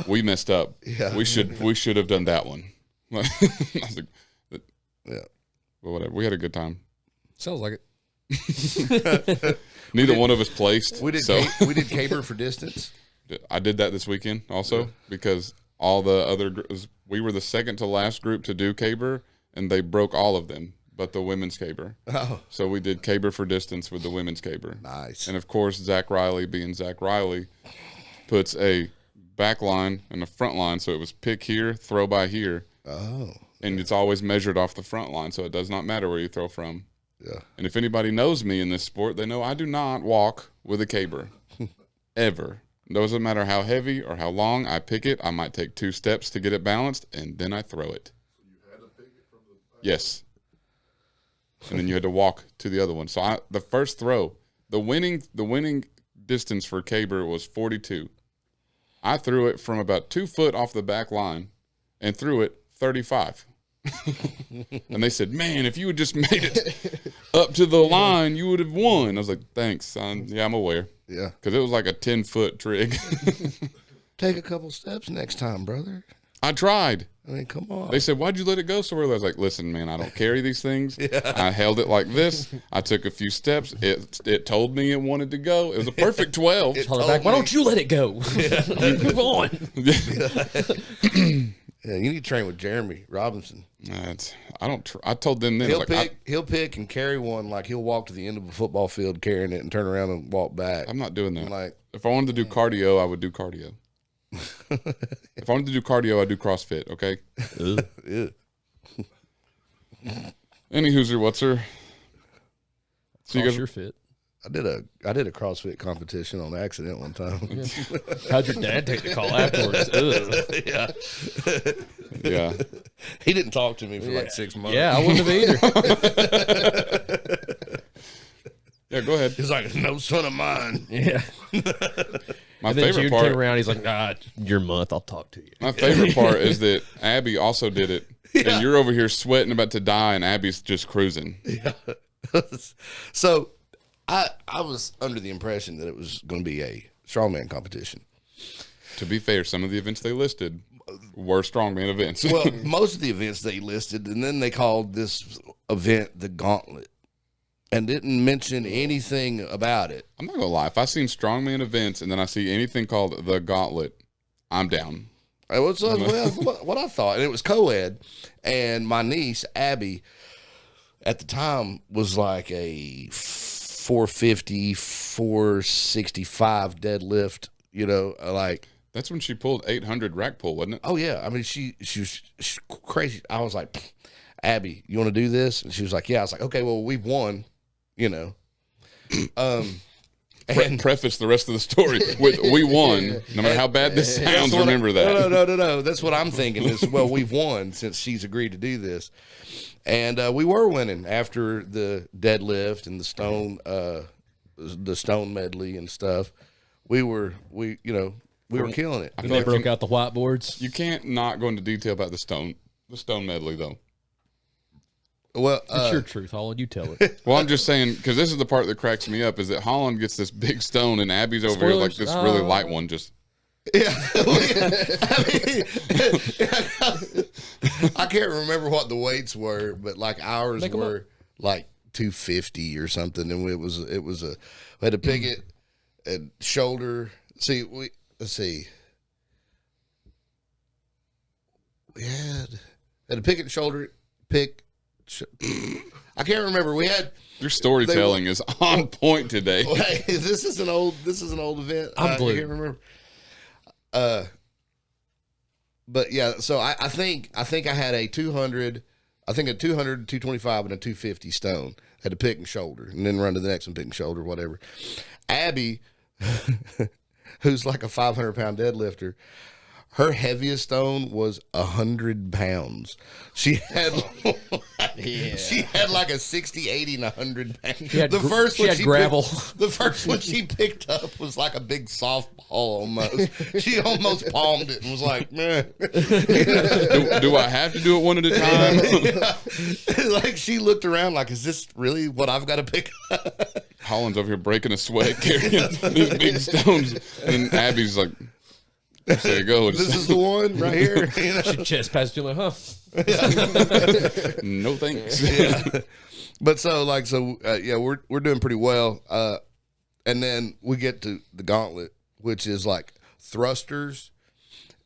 S1: we messed up.
S3: Yeah.
S1: We should have done that one. I was like,
S3: yeah.
S1: well, whatever. We had a good time.
S2: Sounds like it.
S1: Neither one of us placed.
S3: We did
S1: so
S3: we did caber for distance.
S1: I did that this weekend also because all the other we were the second to last group to do caber, and they broke all of them but the women's caber.
S3: Oh,
S1: So we did caber for distance with the women's caber.
S3: nice.
S1: And of course, Zach Riley, being Zach Riley, puts a back line and a front line. So it was pick here, throw by here.
S3: Oh,
S1: And it's always measured off the front line. So it does not matter where you throw from.
S3: yeah.
S1: And if anybody knows me in this sport, they know I do not walk with a caber. Ever. Doesn't matter how heavy or how long I pick it. I might take 2 steps to get it balanced, and then I throw it. So you had to pick it from the back? Yes. And then you had to walk to the other one. So the first throw, the winning distance for caber was 42. I threw it from about 2 foot off the back line and threw it 35. And they said, man, if you had just made it up to the line, you would have won. I was like, thanks, son. Yeah, I'm aware.
S3: Yeah.
S1: Because it was like a 10-foot trig.
S3: Take a couple steps next time, brother.
S1: I tried.
S3: I mean, come on.
S1: They said, why'd you let it go so early? I was like, listen, man, I don't carry these things. I held it like this. I took a few steps. It told me it wanted to go. It was a perfect 12.
S2: Tell her back, why don't you let it go? Move on.
S3: Yeah, you need to train with Jeremy Robinson.
S1: I told them then. I was like,
S3: He'll pick and carry one, like he'll walk to the end of a football field carrying it and turn around and walk back.
S1: I'm not doing that.
S3: Like,
S1: if I wanted to do cardio, I would do cardio. If I wanted to do cardio, I'd do CrossFit, okay?
S3: ew.
S1: Any Hoosier, what's her? So you
S2: Cross
S1: guys,
S2: your fit.
S3: I did a CrossFit competition on accident one time.
S2: How'd your dad take the call afterwards? Ugh.
S1: yeah.
S3: He didn't talk to me for like 6 months.
S2: Yeah, I wouldn't have either.
S1: Yeah, go ahead.
S3: He's like, no son of mine.
S2: Yeah.
S1: My
S2: And then
S1: favorite
S2: Jude
S1: part.
S2: came around. He's like, your month. I'll talk to you.
S1: My favorite part is that Abby also did it, and you're over here sweating about to die, and Abby's just cruising.
S3: So I was under the impression that it was going to be a strongman competition.
S1: To be fair, some of the events they listed were strongman events.
S3: Well, most of the events they listed, and then they called this event the Gauntlet, and didn't mention anything about it.
S1: I'm not gonna lie. If I seen strongman events and then I see anything called the Gauntlet, I'm down.
S3: It was what I thought, and it was co-ed. And my niece Abby, at the time, was like a 450, 465 deadlift. You know, like.
S1: That's when she pulled 800 rack pull, wasn't it?
S3: Oh yeah, I mean she was crazy. I was like, Abby, you want to do this? And she was like, yeah. I was like, okay, well we've won, you know. And
S1: Preface the rest of the story with "We won." No matter how bad this sounds,
S3: that's what
S1: remember that.
S3: No. That's what I'm thinking is, well, we've won since she's agreed to do this, and we were winning after the deadlift and the stone medley and stuff. we were killing it.
S2: They broke out the whiteboards.
S1: You can't not go into detail about the stone medley, though.
S3: Well,
S2: It's your truth, Holland. You tell it.
S1: Well, I'm just saying, because this is the part that cracks me up, is that Holland gets this big stone and Abby's over here like
S2: Spoilers.
S1: this really light one. Just
S3: yeah. I can't remember what the weights were, but like ours
S2: Make 'em up.
S3: were like 250 or something, and we had to pick it and shoulder. Let's see. We had to pick it and shoulder it, I can't remember. We had
S1: your storytelling is on point today.
S3: Hey, this is an old event.
S2: I'm blue.
S3: I can't remember. But yeah, so I think I had a 200, a 225, and a 250 stone. Had to pick and shoulder, and then run to the next one, pick and shoulder, whatever. Abby, who's like a 500-pound deadlifter, her heaviest stone was 100 pounds. She had she had like a 60, 80, and 100 pounds.
S2: She had gravel.
S3: The first one she picked up was like a big softball almost. She almost palmed it and was like, man.
S1: Do I have to do it one at a time?
S3: Yeah. Like she looked around like, is this really what I've got to pick up?
S1: Holland's over here breaking a sweat carrying these big stones. And Abby's like, there you go.
S3: This is the one right here. You know?
S2: She chest passed you like, huh?
S1: No thanks.
S3: Yeah. But we're doing pretty well. And then we get to the gauntlet, which is like thrusters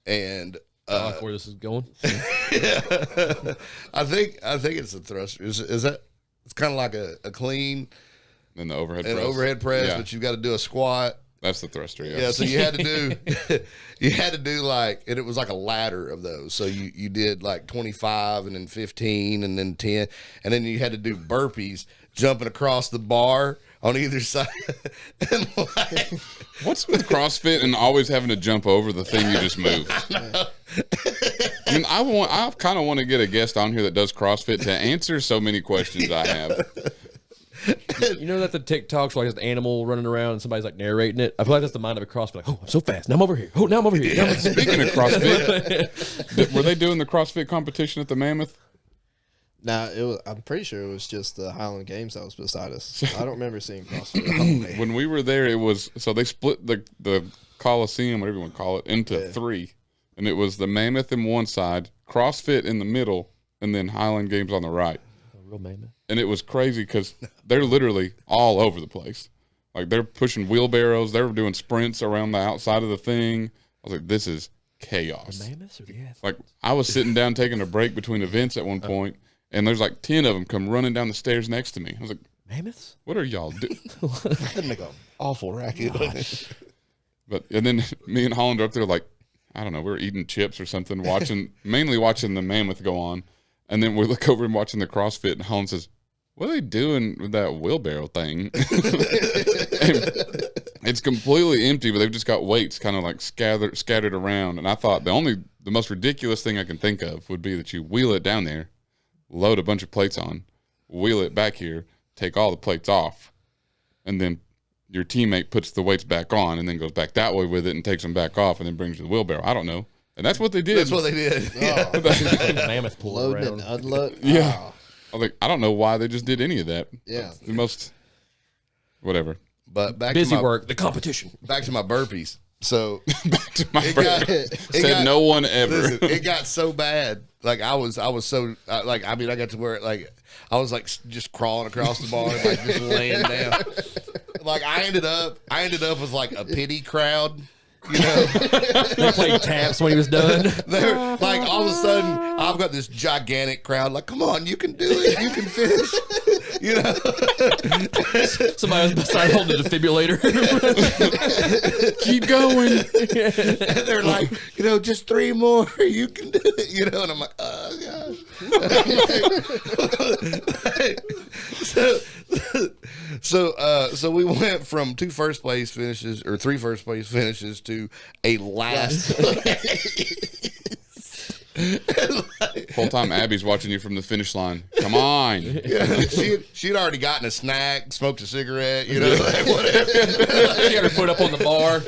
S3: and
S2: I like where this is going.
S3: yeah. I think it's a thruster. Is that it's kind of like a clean
S1: Then the overhead
S3: press,
S1: Yeah.
S3: but you've got to do a squat.
S1: That's the thruster, yeah.
S3: Yeah, so you had to do like, and it was like a ladder of those. So you did like 25 and then 15 and then 10, and then you had to do burpees jumping across the bar on either side. And like,
S1: What's with CrossFit and always having to jump over the thing you just moved? I mean, I kind of want to get a guest on here that does CrossFit to answer so many questions I have.
S2: You know that the TikToks like an animal running around and somebody's like narrating it? I feel like that's the mind of a CrossFit. Like, oh, I'm so fast. Now I'm over here. Oh, now I'm over here. Now I'm over here.
S1: Speaking of CrossFit, were they doing the CrossFit competition at the Mammoth?
S4: Nah, I'm pretty sure it was just the Highland Games that was beside us. I don't remember seeing CrossFit.
S1: When we were there, it was so they split the Coliseum, whatever you want to call it, into three, and it was the Mammoth in one side, CrossFit in the middle, and then Highland Games on the right.
S2: Real mammoth.
S1: And it was crazy because they're literally all over the place. Like they're pushing wheelbarrows, they're doing sprints around the outside of the thing. I was like, this is chaos.
S2: The mammoths or the athletes?
S1: Like I was sitting down taking a break between events at one point, and there's like 10 of them come running down the stairs next to me. I was like,
S2: Mammoths?
S1: what are y'all doing?
S3: that'd make an awful racket.
S1: And then me and Holland are up there like, I don't know, we were eating chips or something, mainly watching the Mammoth go on. And then we look over and watching the CrossFit, and Holland says, what are they doing with that wheelbarrow thing? It's completely empty, but they've just got weights kind of like scattered around. And I thought the most ridiculous thing I can think of would be that you wheel it down there, load a bunch of plates on, wheel it back here, take all the plates off, and then your teammate puts the weights back on and then goes back that way with it and takes them back off and then brings you the wheelbarrow. I don't know. And that's what they did.
S3: That's what they did. Yeah.
S2: Mammoth pull
S4: Load
S2: around.
S4: and unload.
S1: Yeah.
S4: Oh,
S1: I was like, I don't know why they just did any of that.
S4: yeah.
S1: The most, whatever.
S3: But back
S2: Busy
S3: to my,
S2: work. The competition.
S3: Back to my burpees. So
S1: Back to my
S3: it
S1: burger.
S3: got,
S1: Said no one ever.
S3: Listen, it got so bad. Like I was so like I got to where like I was like just crawling across the bar, like just laying down. Like I ended up with like a pity crowd. You know,
S2: They played taps when he was done.
S3: they're like all of a sudden I've got this gigantic crowd. Like, come on, you can do it. You can finish. You know,
S2: Somebody was beside holding a defibrillator.
S1: Keep going.
S3: and they're like, you know, just 3 more. You can do it. You know, and I'm like, oh gosh. So we went from 2 first place finishes or 3 first place finishes to a last place.
S1: Whole time Abby's watching you from the finish line. Come on.
S3: Yeah, she'd already gotten a snack, smoked a cigarette, you know, like whatever.
S2: She got her foot up on the bar.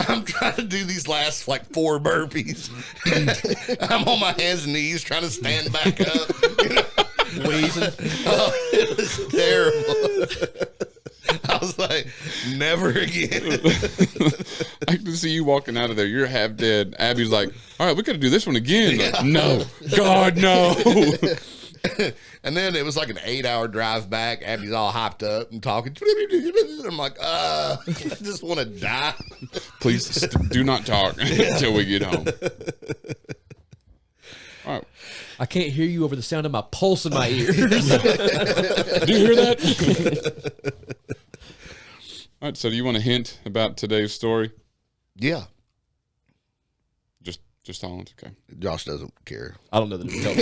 S3: I'm trying to do these last like 4 burpees. I'm on my hands and knees trying to stand back up. You know?
S2: Wheezing.
S3: Oh, it was terrible. I was like, never again.
S1: I can see you walking out of there. You're half dead. Abby's like, all right, we got to do this one again. Like, no. God, no.
S3: And then it was like an 8-hour drive back. Abby's all hopped up and talking. I'm like, I just want to die.
S1: Please do not talk until we get home. All right.
S2: I can't hear you over the sound of my pulse in my ears.
S1: Do you hear that? All right, so do you want a hint about today's story?
S3: Yeah.
S1: Just Holland? Okay.
S3: Josh doesn't care.
S2: I don't know that it tell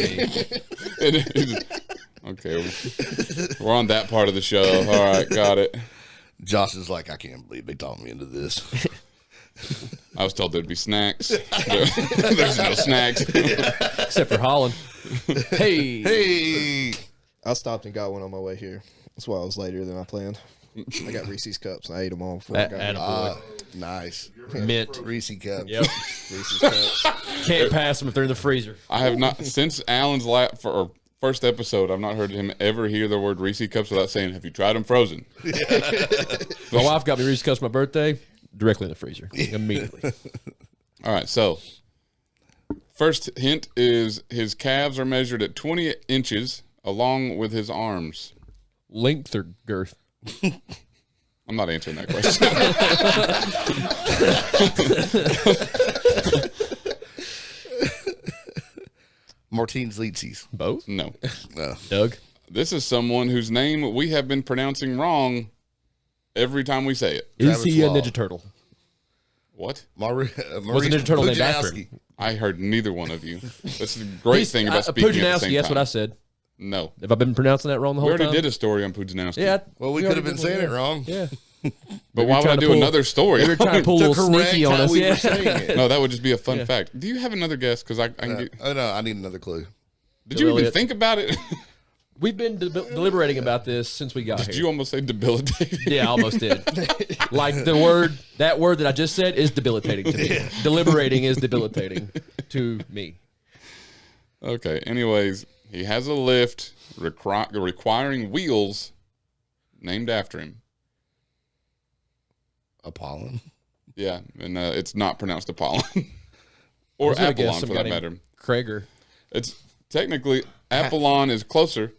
S2: me.
S1: Okay. We're on that part of the show. All right, got it.
S3: Josh is like, I can't believe they talked me into this.
S1: I was told there'd be snacks. There's no snacks.
S2: Except for Holland. Hey.
S3: Hey.
S4: I stopped and got one on my way here. That's why I was later than I planned. I got Reese's cups. I ate them all before I got here.
S2: Attaboy.
S3: Nice.
S2: Mint.
S3: Reese cup.
S2: Yep.
S4: Reese's cups.
S2: Can't pass them if they're in the freezer.
S1: I have not, since Alan's first episode, I've not heard him ever hear the word Reese cups without saying, have you tried them frozen?
S2: My wife got me Reese's cups for my birthday. Directly in the freezer. Immediately.
S1: All right, so first hint is his calves are measured at 20 inches along with his arms.
S2: Length or girth?
S1: I'm not answering that question.
S3: Martine's Leetsies.
S2: Both?
S1: No.
S3: No.
S2: Doug?
S1: This is someone whose name we have been pronouncing wrong every time we say it.
S2: Is
S3: Travis
S2: he a
S3: Law.
S2: Ninja Turtle?
S1: What?
S3: Maurice
S2: Ninja Turtle named after
S3: Pujanowski.
S2: him?
S1: I heard neither one of you. That's the great thing about speaking at the
S2: Pujanowski,
S1: same
S2: that's
S1: time.
S2: what I said.
S1: No.
S2: Have I been pronouncing that wrong the
S1: We
S2: whole
S1: already
S2: time?
S1: did a story on Pujanowski.
S2: Yeah.
S3: Well, we could have been saying it wrong.
S2: Yeah.
S1: But why would I do another story?
S2: We were trying to pull a
S3: To
S2: little sneaky
S3: correct
S2: on
S3: how
S2: us.
S3: we were
S2: Yeah.
S3: saying it.
S1: No, that would just be a fun fact. Do you have another guess? Because I can get.
S3: Oh, no, I need another clue.
S1: Did you even
S2: Elliott.
S1: think about it?
S2: We've been deliberating about this since we got
S1: Did
S2: here.
S1: you almost say debilitating?
S2: Yeah, I almost did. Like that word that I just said is debilitating to me. Deliberating is debilitating to me.
S1: Okay. Anyways, he has a lift requiring wheels named after him.
S3: Apollon.
S1: Yeah, and it's not pronounced Apollon
S2: I
S1: or
S2: was gonna guess
S1: Apollon
S2: some
S1: for
S2: guy
S1: that
S2: named
S1: matter.
S2: Krager.
S1: It's technically Apollon is closer,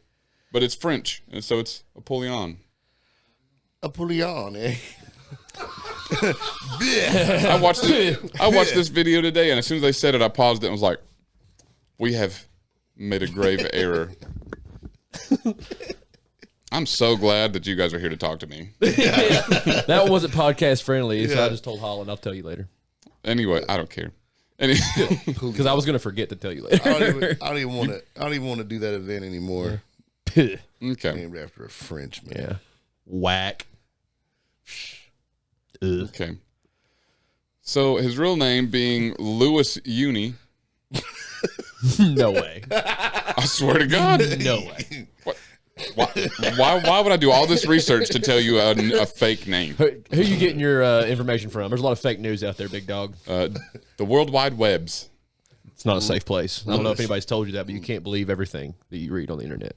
S1: but it's French, and so it's Apollyon.
S3: Apollyon, eh?
S1: I watched this video today, and as soon as they said it, I paused it and was like, "We have made a grave error." I'm so glad that you guys are here to talk to me.
S2: That one wasn't podcast friendly, so
S3: Yeah.
S2: I just told Holland I'll tell you later.
S1: Anyway, I don't care.
S2: Because I was going to forget to tell you later.
S3: I don't even want to do that event anymore.
S1: Okay.
S3: Named after a Frenchman.
S2: Yeah. Whack.
S1: Okay. So his real name being Louis Uni.
S2: No way.
S1: I swear to God.
S2: No way.
S1: What? Why would I do all this research to tell you a fake name?
S2: Who you getting your information from? There's a lot of fake news out there, big dog.
S1: The World Wide Webs.
S2: It's not a safe place. I don't know if anybody's told you that, but you can't believe everything that you read on the internet.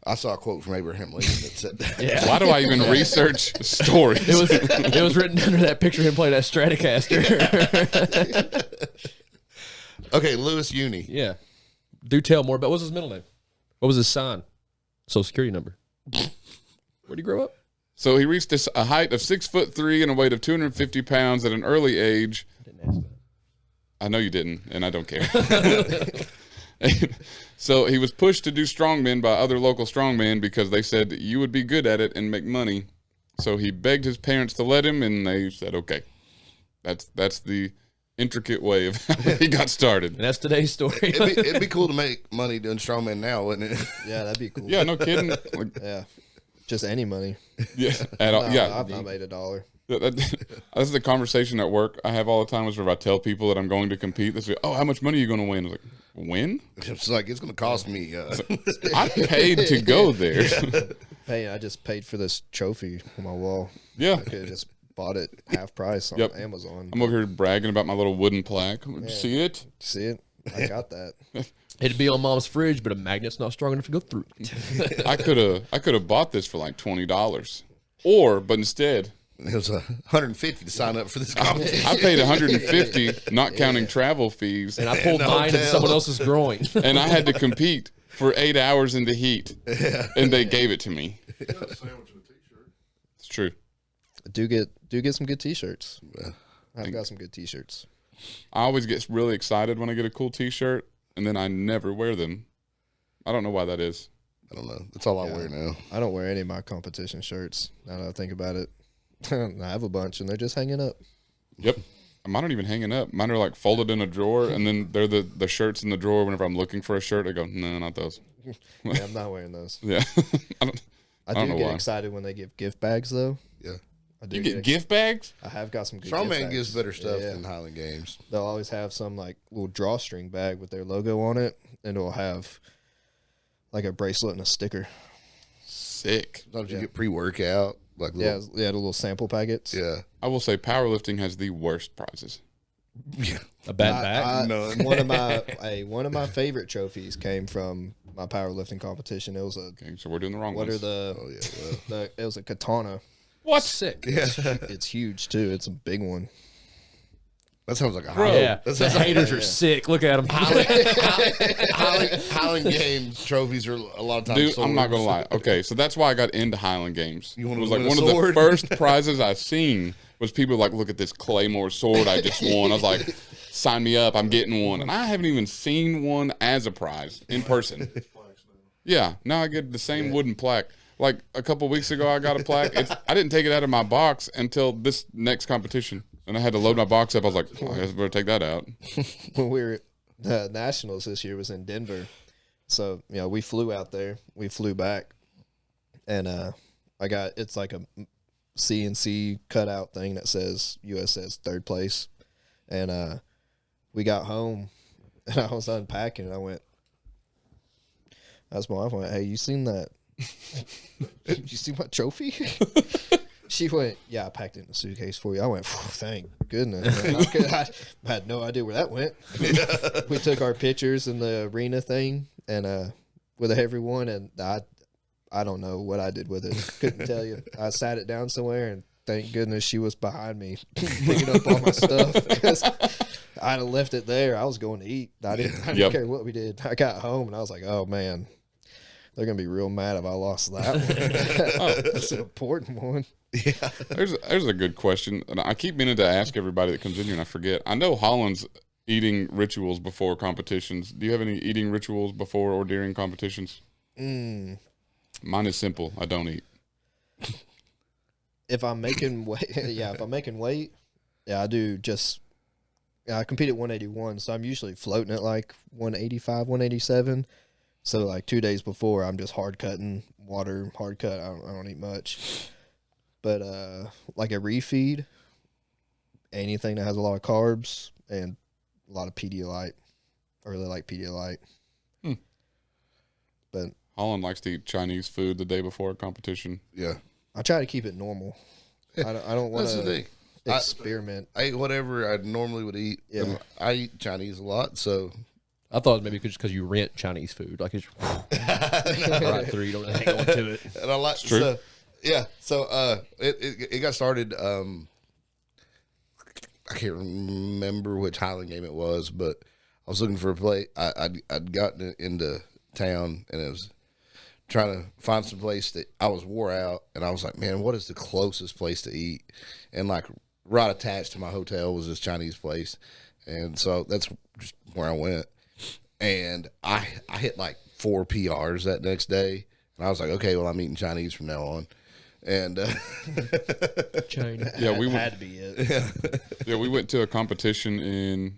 S3: I saw a quote from Abraham Lincoln that said that.
S2: Yeah.
S1: Why do I even research stories?
S2: It was written under that picture of him playing that Stratocaster.
S3: Okay, Louis Uni.
S2: Yeah. Do tell more about what was his middle name? What was his sign? Social security number. Where'd he grow up?
S1: So he reached a height of 6'3" and a weight of 250 pounds at an early age.
S2: I didn't ask that.
S1: I know you didn't, and I don't care. So he was pushed to do strongmen by other local strongmen because they said that you would be good at it and make money. So he begged his parents to let him, and they said, okay. That's the intricate way of how he got started.
S2: And that's today's story.
S3: It'd be cool to make money doing strongman now, wouldn't it?
S4: Yeah, that'd be cool.
S1: Yeah, no kidding. Like,
S4: Yeah. Just any money.
S1: yeah, at all.
S4: No,
S1: Yeah,
S4: I've not made $1.
S1: That's the conversation at work I have all the time. Is where if I tell people that I'm going to compete, they say, "Oh, how much money are you going to win?" I was like, "Win?"
S3: It's like it's going to cost me.
S1: I paid to go there.
S4: Hey, I just paid for this trophy on my wall.
S1: Yeah.
S4: I could have just bought it half price on
S1: Yep.
S4: Amazon.
S1: I'm over here bragging about my little wooden plaque. See it?
S4: See it? I got that.
S2: It'd be on Mom's fridge, but a magnet's not strong enough to go through.
S1: I could have bought this for like $20, but instead
S3: It was $150 to sign up for this competition.
S1: I paid $150, not counting travel fees,
S2: And I pulled
S3: the
S2: mine in
S3: hotel.
S2: someone else's groin.
S1: and I had to compete for 8 hours in the heat, and they gave it to me. It's true.
S4: Do get some good T-shirts. I've got some good T-shirts.
S1: I always get really excited when I get a cool T-shirt, and then I never wear them. I don't know why that is.
S3: I don't know. That's all I wear now.
S4: I don't wear any of my competition shirts. Now that I think about it, I have a bunch and they're just hanging up.
S1: Yep. Mine aren't even hanging up. Mine are like folded in a drawer, and then they're the shirts in the drawer. Whenever I'm looking for a shirt, I go, no, not those.
S4: Yeah, I'm not wearing those.
S1: Yeah. I
S4: I
S1: don't
S4: do
S1: know
S4: get
S1: why.
S4: excited when they give gift bags, though.
S3: Yeah.
S4: I do
S1: You get gift bags?
S4: I have got some good gift
S3: Strongman
S4: bags.
S3: gives better stuff
S4: Yeah.
S3: than Highland Games.
S4: They'll always have some like little drawstring bag with their logo on it, and it'll have like a bracelet and a sticker.
S1: Sick.
S3: Sometimes you get pre-workout. Like
S4: Yeah,
S3: little,
S4: the little sample packets.
S3: yeah.
S1: I will say powerlifting has the worst prizes.
S3: Yeah.
S2: A bad bag?
S3: None.
S4: One of my favorite trophies came from my powerlifting competition. It was a
S1: Okay, so we're doing the wrong
S4: what
S1: ones.
S4: are the,
S3: Oh, yeah. Well,
S4: it was a katana.
S1: What?
S2: Sick.
S4: It's huge too. It's a big one.
S3: that sounds like a
S1: Bro.
S3: Highland.
S2: Yeah,
S3: That
S2: the
S3: sounds like
S2: haters are sick. Look at them.
S3: Highland Games trophies are a lot of times
S1: Dude, I'm not
S3: swords.
S1: gonna lie. Okay, so that's why I got into Highland Games.
S3: You
S1: It
S3: wanna
S1: was like
S3: win a
S1: one of the
S3: sword?
S1: first prizes I seen was people like, look at this Claymore sword I just won. I was like, sign me up, I'm getting one. And I haven't even seen one as a prize in person. Yeah, now I get the same wooden plaque. Like a couple weeks ago, I got a plaque. I didn't take it out of my box until this next competition, and I had to load my box up. I was like, oh, I guess I better take that out.
S4: When we were the nationals this year was in Denver, so we flew out there, we flew back, and it's like a CNC cutout thing that says USS third place, and we got home, and I was unpacking, and I asked my wife, I went, hey, you seen that? Did you see my trophy? She went, yeah, I packed it in a suitcase for you. I went, thank goodness. Man. I had no idea where that went. We took our pictures in the arena thing and with everyone, and I don't know what I did with it. Couldn't tell you. I sat it down somewhere, and thank goodness she was behind me picking up all my stuff because I'd have left it there. I was going to eat. I didn't
S1: Yep.
S4: care what we did. I got home, and I was like, oh, man. They're going to be real mad if I lost that one. That's an important one.
S3: Yeah.
S1: There's a good question, and I keep meaning to ask everybody that comes in here, and I forget. I know Holland's eating rituals before competitions. Do you have any eating rituals before or during competitions? Mine is simple. I don't eat.
S4: If I'm making weight, I do just. I compete at 181, so I'm usually floating at like 185, 187. So like 2 days before, I'm just hard cutting water, hard cut. I don't eat much, but like a refeed, anything that has a lot of carbs and a lot of Pedialyte. I really like Pedialyte. But
S1: Holland likes to eat Chinese food the day before a competition.
S3: Yeah.
S4: I try to keep it normal. I don't want
S3: That's the
S4: to
S3: thing.
S4: experiment.
S3: I eat whatever I normally would eat.
S4: Yeah.
S3: And I eat Chinese a lot, so
S2: I thought it was maybe just because you rent Chinese food. Like it's right through. You don't hang on to it.
S3: and I like
S1: true.
S3: so yeah. So it got started. I can't remember which Highland game it was, but I was looking for a place. I'd gotten into town and it was trying to find some place that I was wore out, and I was like, man, what is the closest place to eat? And like right attached to my hotel was this Chinese place, and so that's just where I went. And I hit like 4 PRs that next day, and I was like, okay, well, I'm eating Chinese from now on. And
S2: China.
S1: Yeah, we
S4: Had to be it.
S1: Yeah, we went to a competition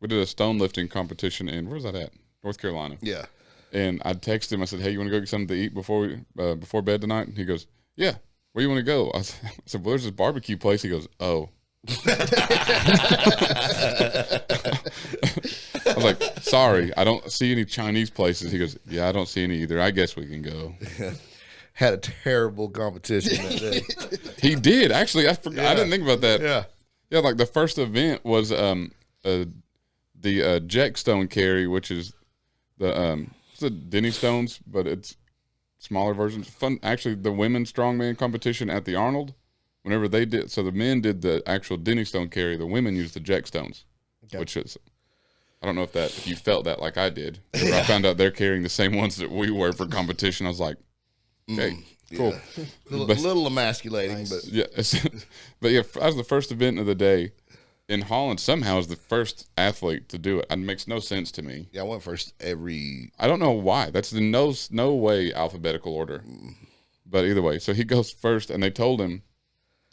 S1: we did a stone lifting competition where's that at? North Carolina.
S3: yeah,
S1: And I texted him. I said, hey, you want to go get something to eat before bed tonight? And he goes, yeah. where you want to go? I said, well, there's this barbecue place. He goes, oh. I was like, sorry, I don't see any Chinese places. He goes, yeah, I don't see any either. I guess we can go.
S3: Had a terrible competition that day.
S1: He did. Actually, I forgot. I didn't think about that.
S3: Yeah.
S1: Yeah, like the first event was the Jack Stone carry, which is it's the Denny Stones, but it's smaller versions. Fun. Actually, the women's strongman competition at the Arnold, whenever they did, so the men did the actual Denny Stone carry. The women used the Jack Stones, which is, I don't know if you felt that like I did. Whenever I found out they're carrying the same ones that we were for competition, I was like, okay, cool.
S3: A little emasculating, nice. But
S1: yeah, but yeah, that was the first event of the day. In Holland, somehow is the first athlete to do it. It makes no sense to me.
S3: Yeah, I went first every.
S1: I don't know why. That's the no way alphabetical order. But either way, so he goes first, and they told him,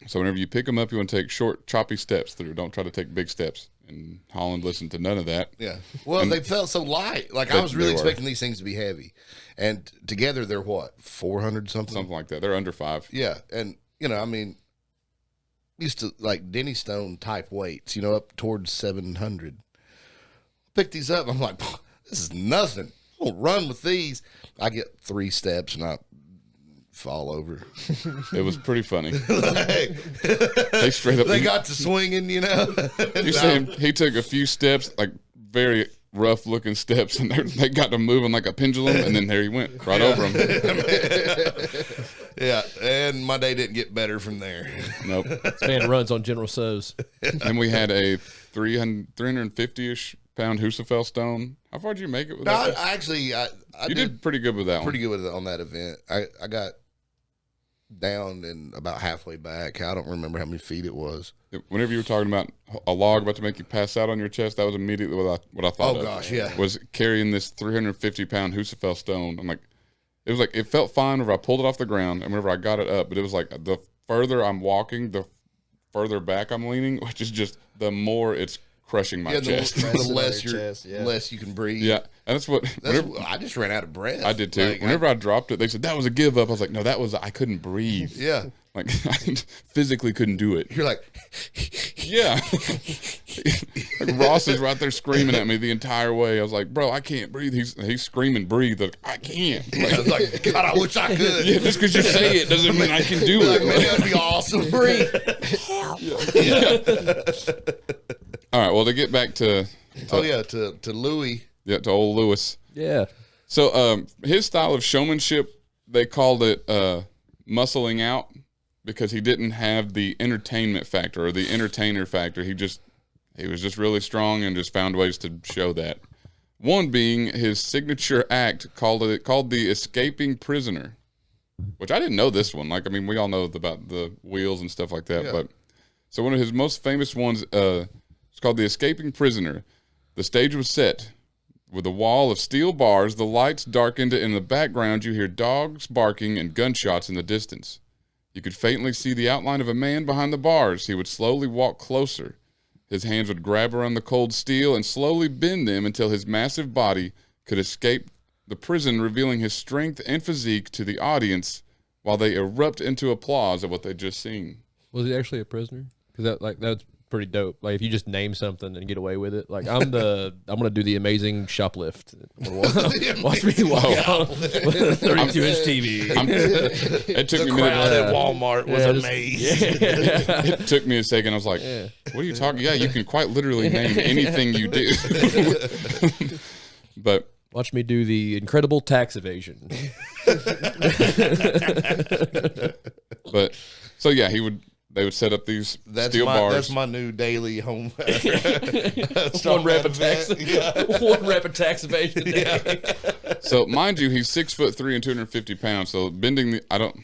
S1: so whenever you pick him up, you want to take short, choppy steps through. Don't try to take big steps. And Holland listened to none of that.
S3: Yeah. Well, they felt so light. Like I was really expecting these things to be heavy, and together they're what, 400 something?
S1: Something like that. They're under 5.
S3: Yeah, and I mean, used to like Denny Stone type weights, up towards 700. Pick these up, I'm like, this is nothing. I don't run with these. I get 3 steps and I fall over.
S1: It was pretty funny. They straight up.
S3: They got to swinging, You
S1: see he took a few steps, like very rough looking steps, and they got to moving like a pendulum, and then there he went right over them.
S3: Yeah, and my day didn't get better from there.
S1: Nope.
S2: This man runs on General So's.
S1: And we had a 350-ish pound Husafel stone. How far did you make it with that?
S3: I
S1: did pretty good with that
S3: pretty good with it on that event. I got down and about halfway back. I don't remember how many feet it was.
S1: Whenever you were talking about a log about to make you pass out on your chest, that was immediately what I thought.
S3: Oh gosh, yeah.
S1: Was carrying this 350 pound Husafel stone. I'm like, it felt fine whenever I pulled it off the ground and whenever I got it up, but it was like the further I'm walking, the further back I'm leaning, which is just the more it's crushing my chest.
S3: The less you can breathe.
S1: Yeah, and that's what
S3: I just ran out of breath.
S1: I did too. Whenever I dropped it, they said that was a give up. I was like, no, I couldn't breathe.
S3: Yeah.
S1: Like I physically couldn't do it.
S3: You're like,
S1: yeah. Like Ross is right there screaming at me the entire way. I was like, bro, I can't breathe. He's screaming, breathe. Like, I can't. Like,
S3: I was like, God, I wish I could.
S1: Yeah, just because you say it doesn't mean I can do it.
S3: Man, that'd be awesome. Breathe.
S1: Yeah. All right. Well, to get back to
S3: Louis.
S1: Yeah, to old Lewis.
S2: Yeah.
S1: So his style of showmanship, they called it muscling out, because he didn't have the entertainment factor or the entertainer factor. He was just really strong and just found ways to show that. One being his signature act called the escaping prisoner, which I didn't know this one. Like, I mean, we all know about the wheels and stuff like that, but so one of his most famous ones, it's called the escaping prisoner. The stage was set with a wall of steel bars. The lights darkened, and in the background you hear dogs barking and gunshots in the distance. You could faintly see the outline of a man behind the bars. He would slowly walk closer. His hands would grab around the cold steel and slowly bend them until his massive body could escape the prison, revealing his strength and physique to the audience while they erupt into applause at what they'd just seen.
S2: Was he actually a prisoner? Because that's pretty dope. Like, if you just name something and get away with it. Like, I'm gonna do the amazing shoplift. Watch me walk out with a 32-inch TV.
S1: It took me a minute.
S3: At Walmart was amazing.
S1: It took me a second. I was like, "What are you talking?" Yeah, you can quite literally name anything you do. But
S2: watch me do the incredible tax evasion.
S1: But so yeah, they would set up these steel bars.
S3: That's my new daily home.
S2: One rapid tax evasion. Yeah.
S1: So mind you, he's 6'3" and 250 pounds. So bending I don't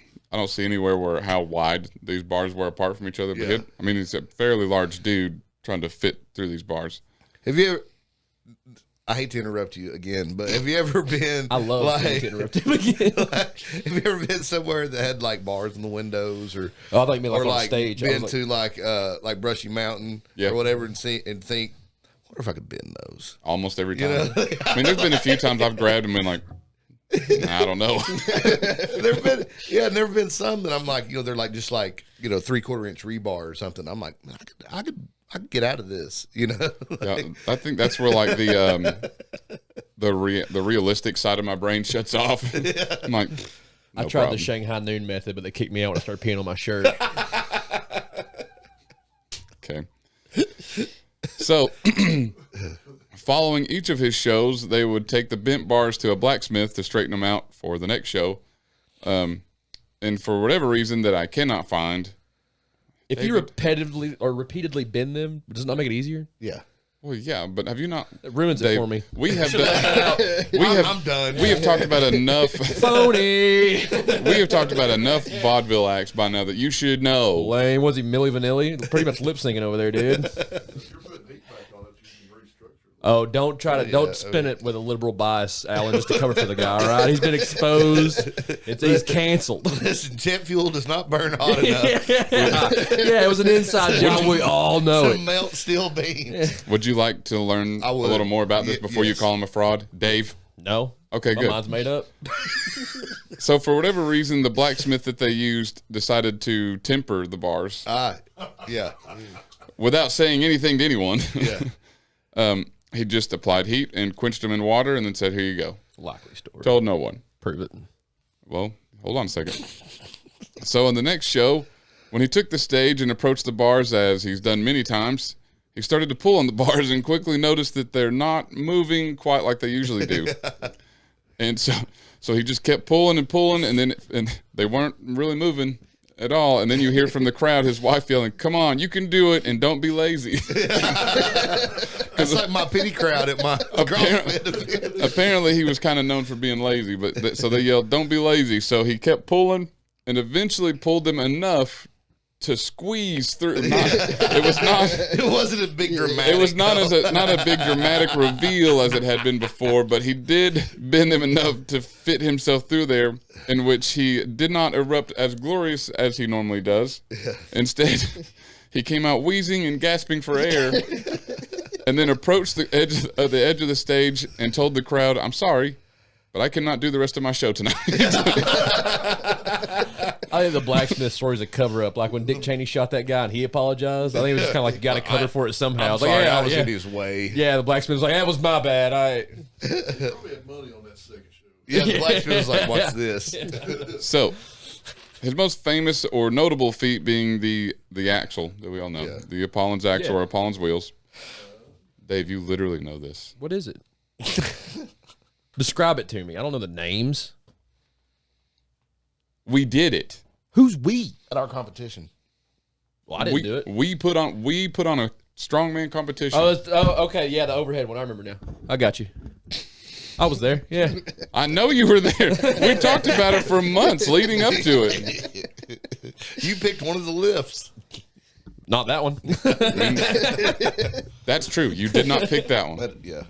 S1: see anywhere where how wide these bars were apart from each other. But he's a fairly large dude trying to fit through these bars.
S3: Have you ever? I hate to interrupt you again, but have you ever been?
S2: I love to interrupt him again.
S3: Have you ever been somewhere that had like bars in the windows, or
S2: I thought you meant like on stage?
S3: Been to like Brushy Mountain or whatever, and think, I wonder if I could bend those.
S1: Almost every time. I mean, there's been a few times I've grabbed them and like, I don't know.
S3: Never been some that I'm like, they're like just like 3/4 inch rebar or something. I'm like, man, I could get out of this,
S1: Yeah, I think that's where like the realistic side of my brain shuts off. I'm like,
S2: I tried the Shanghai Noon method, but they kicked me out when I started peeing on my shirt.
S1: Okay. So, following each of his shows, they would take the bent bars to a blacksmith to straighten them out for the next show. And for whatever reason that I cannot find.
S2: If you repeatedly bend them, does it not make it easier?
S3: Yeah.
S1: Well, yeah, but have you not?
S2: It ruins
S1: Dave,
S2: it for me.
S1: We have done.
S3: I'm done.
S1: We have talked about enough.
S2: Phony.
S1: We have talked about enough vaudeville acts by now that you should know.
S2: Lame. Was he Milli Vanilli? Pretty much lip syncing over there, dude. Oh, don't spin it with a liberal bias, Alan, just to cover for the guy. All right, he's been exposed. He's canceled.
S3: Listen, jet fuel does not burn hot enough.
S2: Yeah, it was an inside job. We all know
S3: to
S2: it.
S3: melt steel beams.
S1: Would you like to learn a little more about this before you call him a fraud, Dave?
S2: No.
S1: Okay, good.
S2: My mind's made up.
S1: So for whatever reason, the blacksmith that they used decided to temper the bars.
S3: Yeah.
S1: Without saying anything to anyone.
S3: Yeah.
S1: He just applied heat and quenched them in water and then said, here you go.
S2: Likely story.
S1: Told no one.
S2: Prove it.
S1: Well, hold on a second. So in the next show, when he took the stage and approached the bars as he's done many times, he started to pull on the bars and quickly noticed that they're not moving quite like they usually do. And so he just kept pulling and pulling, and they weren't really moving at all. And then you hear from the crowd his wife yelling, "Come on, you can do it, and don't be lazy."
S3: That's like my pity crowd at my
S1: Apparently he was kind of known for being lazy, but so they yelled, "Don't be lazy." So he kept pulling and eventually pulled them enough to squeeze through.
S3: It wasn't a big dramatic.
S1: It was not a big dramatic reveal as it had been before, but he did bend them enough to fit himself through there, in which he did not erupt as glorious as he normally does. Instead, he came out wheezing and gasping for air, and then approached the edge of the stage and told the crowd, "I'm sorry, but I cannot do the rest of my show tonight."
S2: I think the blacksmith story is a cover up. Like when Dick Cheney shot that guy and he apologized. I think it was just kind of like you got to cover for it somehow.
S3: I'm
S2: I was
S3: sorry,
S2: like,
S3: I was in his way.
S2: Yeah, the blacksmith was like, "That was my bad."
S5: Probably had money on that second show.
S3: Yeah, the blacksmith was like, "What's this?"
S1: So, his most famous or notable feat being the axle that we all know, the Apollon's axle or Apollon's wheels. Dave, you literally know this.
S2: What is it? Describe it to me. I don't know the names.
S1: We did it.
S2: Who's we?
S3: At our competition.
S2: Well, I didn't do it.
S1: We put on a strongman competition.
S2: Okay. Yeah, the overhead one. I remember now. I got you. I was there. Yeah.
S1: I know you were there. We talked about it for months leading up to it.
S3: You picked one of the lifts.
S2: Not that one.
S1: That's true. You did not pick that one.
S3: But, yeah.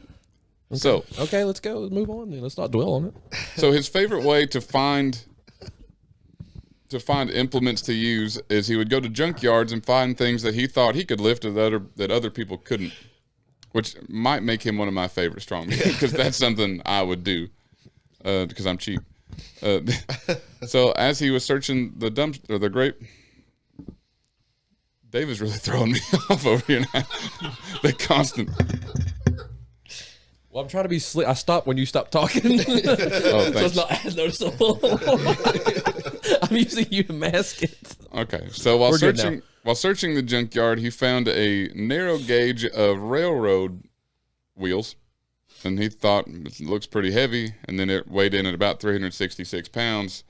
S1: So
S2: Okay, let's go. Let's move on. Then. Let's not dwell on it.
S1: So his favorite way to find implements to use is he would go to junkyards and find things that he thought he could lift that other people couldn't, which might make him one of my favorite strongmen because that's something I would do because I'm cheap. So as he was searching the dumpster, the grape, Dave is really throwing me off over here now. The constant.
S2: Well, I'm trying to be slick. I stopped when you stopped talking.
S1: Oh,
S2: So
S1: thanks.
S2: it's not as noticeable. I'm using you to mask it.
S1: Okay, so while
S2: We're good now.
S1: searching the junkyard, he found a narrow gauge of railroad wheels, and he thought it looks pretty heavy, and then it weighed in at about 366 pounds.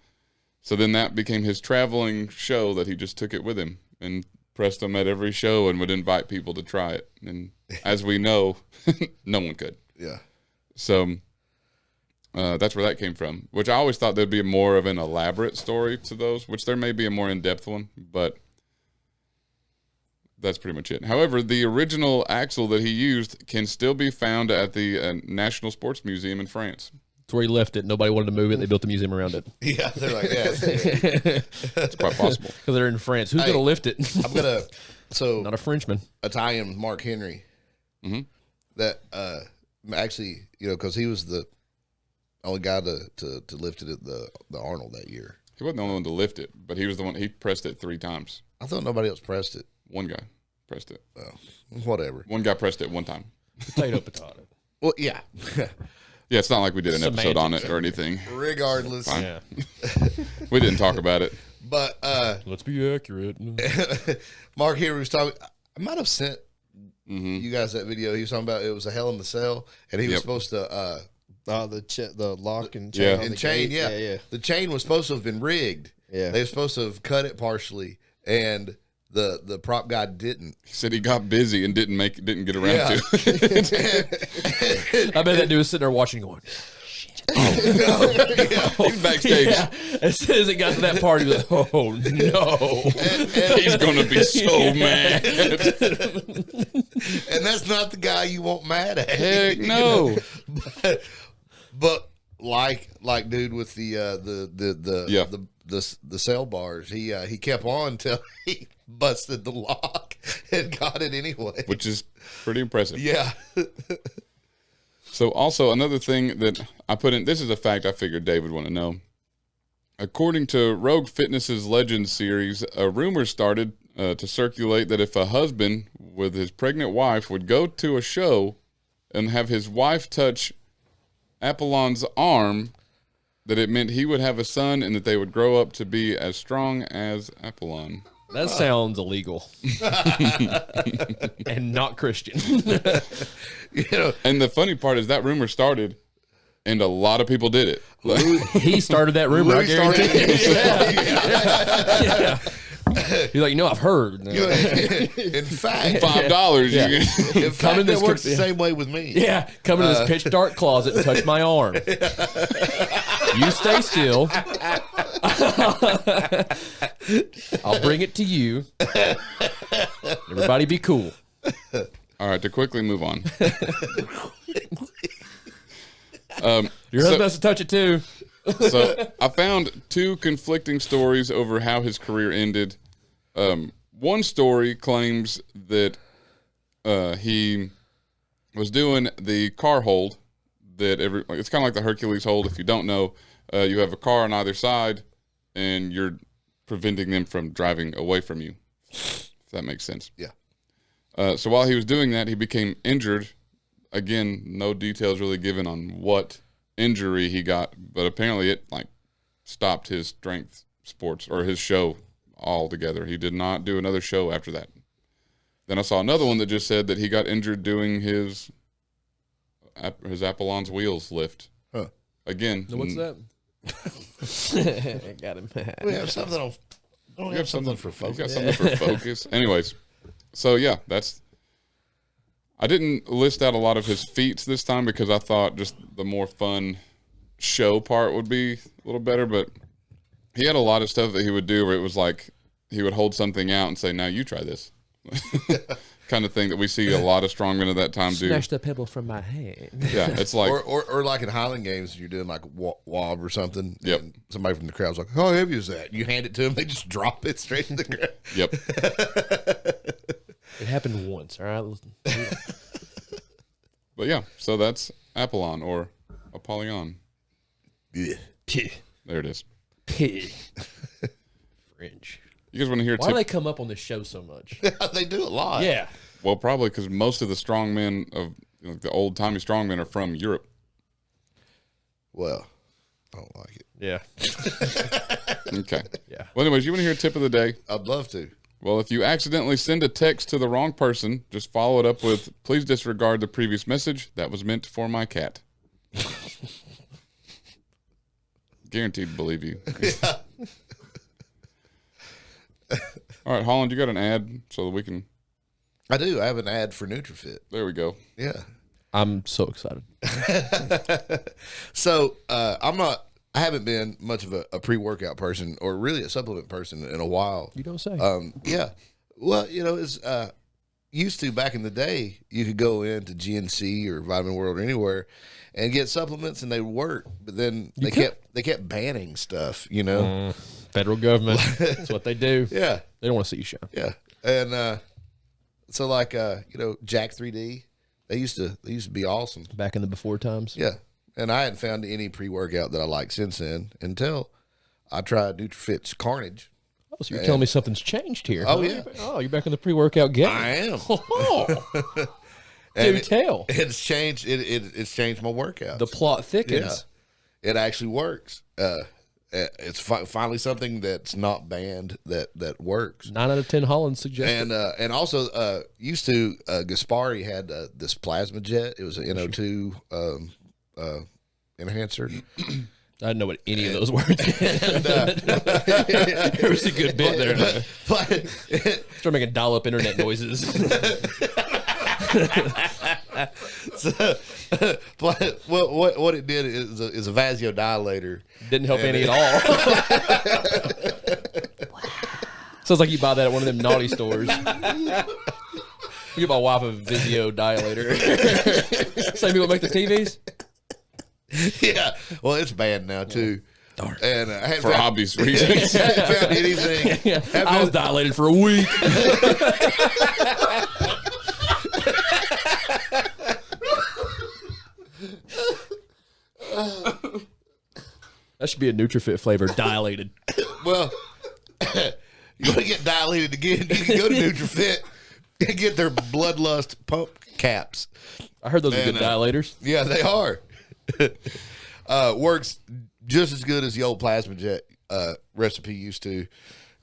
S1: So then that became his traveling show that he just took it with him and pressed them at every show and would invite people to try it. And as we know, no one could.
S3: Yeah.
S1: So that's where that came from, which I always thought there'd be more of an elaborate story to those, which there may be a more in-depth one, but that's pretty much it. However, the original axle that he used can still be found at the National Sports Museum in France.
S2: That's where he left it. Nobody wanted to move it. They built a museum around it.
S3: Yeah, they're like, yeah.
S1: It's quite possible.
S2: Because they're in France. Who's going to lift it?
S3: I'm going to, so
S2: Not a Frenchman.
S3: Italian Mark Henry,
S1: Mhm.
S3: that actually, because he was only guy to lift it at the Arnold that year.
S1: He wasn't the only one to lift it, but he was the one. He pressed it 3 times.
S3: I thought nobody else pressed it.
S1: One guy pressed it.
S3: Whatever.
S1: One guy pressed it one time.
S2: Potato.
S3: Well, yeah.
S1: Yeah, it's not like we did an episode on it or anything.
S3: Regardless.
S1: Fine.
S2: Yeah.
S1: We didn't talk about it.
S3: But
S2: Let's be accurate.
S3: Mark here was talking. I might have sent you guys that video. He was talking about it was a Hell in the Cell, and he was supposed to
S4: the lock and chain.
S1: Yeah.
S4: on
S3: and
S4: the
S3: chain.
S4: gate.
S3: Yeah, the chain was supposed to have been rigged.
S4: Yeah.
S3: They were supposed to have cut it partially, and the prop guy didn't.
S1: He said he got busy and didn't get around
S3: Yeah.
S1: to.
S2: I bet that dude was sitting there watching, going,
S1: He's backstage.
S2: yeah. As soon as it got to that part, he was like, oh no.
S1: He's gonna be so mad.
S3: And that's not the guy you want mad at.
S1: Heck no.
S3: But like dude with the cell bars, he kept on till he busted the lock and got it anyway.
S1: Which is pretty impressive.
S3: Yeah.
S1: So also another thing that I put in, this is a fact I figured Dave would want to know. According to Rogue Fitness's Legends series, a rumor started to circulate that if a husband with his pregnant wife would go to a show and have his wife touch Apollon's arm, that it meant he would have a son and that they would grow up to be as strong as Apollon.
S2: That sounds illegal. And not Christian.
S3: You know,
S1: And the funny part is that rumor started and a lot of people did it. Like,
S2: He started that rumor. I
S3: Louis started
S2: guarantee you.
S3: it.
S2: He's like, I've heard.
S3: In fact,
S1: $5.
S2: Yeah.
S1: You can,
S3: in fact,
S2: in
S3: that
S2: this
S3: works the
S2: yeah.
S3: same way with me.
S2: Yeah, come into this pitch dark closet and touch my arm. You stay still. I'll bring it to you. Everybody be cool.
S1: all right, to quickly move on.
S2: Your husband has to touch it too.
S1: So I found 2 conflicting stories over how his career ended. One story claims that he was doing the car hold that it's kind of like the Hercules hold. If you don't know, you have a car on either side and you're preventing them from driving away from you. If that makes sense.
S3: Yeah.
S1: So while he was doing that, he became injured. Again, no details really given on what injury he got, but apparently it stopped his strength sports or his show altogether. He did not do another show after that. Then I saw another one that just said that he got injured doing his Apollon's wheels lift.
S3: Huh.
S1: Again,
S2: What's that? Got him.
S3: We have something on. Don't we have something for
S1: You
S3: focus?
S1: got something for focus. Anyways, so yeah, I didn't list out a lot of his feats this time because I thought just the more fun show part would be a little better, but he had a lot of stuff that he would do where it was like he would hold something out and say, now you try this. Kind of thing that we see a lot of strongmen at that time do.
S2: Snatched the pebble from my hand.
S1: Yeah, it's like,
S3: or like in Highland Games, you're doing like wob or something.
S1: Yep.
S3: And somebody from the crowd's like, "How heavy is that?" You hand it to them, they just drop it straight in the ground.
S1: yep.
S2: It happened once, all right?
S1: But yeah, so that's Apollon or Apollyon.
S3: Yeah.
S1: There it is.
S2: Fringe.
S1: You guys want to hear a
S2: Why do
S1: tip?
S2: they come up on this show so much?
S3: They do a lot.
S2: Yeah.
S1: Well, probably because most of the strongmen of the old timey strongmen are from Europe.
S3: Well, I don't like it.
S2: Yeah.
S1: Okay.
S2: Yeah.
S1: Well, anyways, you want to hear a tip of the day?
S3: I'd love to.
S1: Well, if you accidentally send a text to the wrong person, just follow it up with, please disregard the previous message. That was meant for my cat. Guaranteed to believe you.
S3: Yeah.
S1: All right, Holland, you got an ad so that we can.
S3: I do. I have an ad for NutriFit.
S1: There we go.
S3: Yeah.
S2: I'm so excited.
S3: So I haven't been much of a pre-workout person or really a supplement person in a while.
S2: You don't say.
S3: Yeah. Well, it's used to back in the day, you could go into GNC or Vitamin World or anywhere and get supplements and they work, but then they kept banning stuff,
S2: Federal government. That's what they do.
S3: Yeah.
S2: They don't want to see you shine.
S3: Yeah. And so like Jack 3D, they used to be awesome.
S2: Back in the before times.
S3: Yeah. and I hadn't found any pre-workout that I like since then until I tried NutriFit's Carnage.
S2: Oh, so you're telling me something's changed here?
S3: Oh,
S2: huh?
S3: yeah.
S2: Oh, you're back in the pre-workout game.
S3: I am.
S2: Do tell.
S3: It's changed. It's changed my workouts.
S2: The plot
S3: yeah,
S2: thickens.
S3: it actually works. It's finally something that's not banned that works.
S2: 9 out of 10 Holland suggested.
S3: And also used to Gaspari had this plasma jet. It was an NO2 enhancer.
S2: I didn't know what any of those words meant. There was a good bit there. Start making dial-up internet noises.
S3: So, but what it did is a vasodilator.
S2: Didn't help any at all. Sounds like you buy that at one of them naughty stores. You get my wife a Vizio dilator. Same people make the TVs?
S3: Yeah, well, it's banned now too.
S2: Darn.
S3: And I hadn't
S1: For
S3: found,
S1: obvious reasons.
S3: hadn't found anything.
S2: Yeah, I was dilated for a week. That should be a NutriFit flavor, dilated.
S3: Well, you want to get dilated again? You can go to NutriFit and get their bloodlust pump caps.
S2: I heard those are good
S3: And,
S2: dilators.
S3: Yeah, they are. Works just as good as the old plasma jet recipe used to,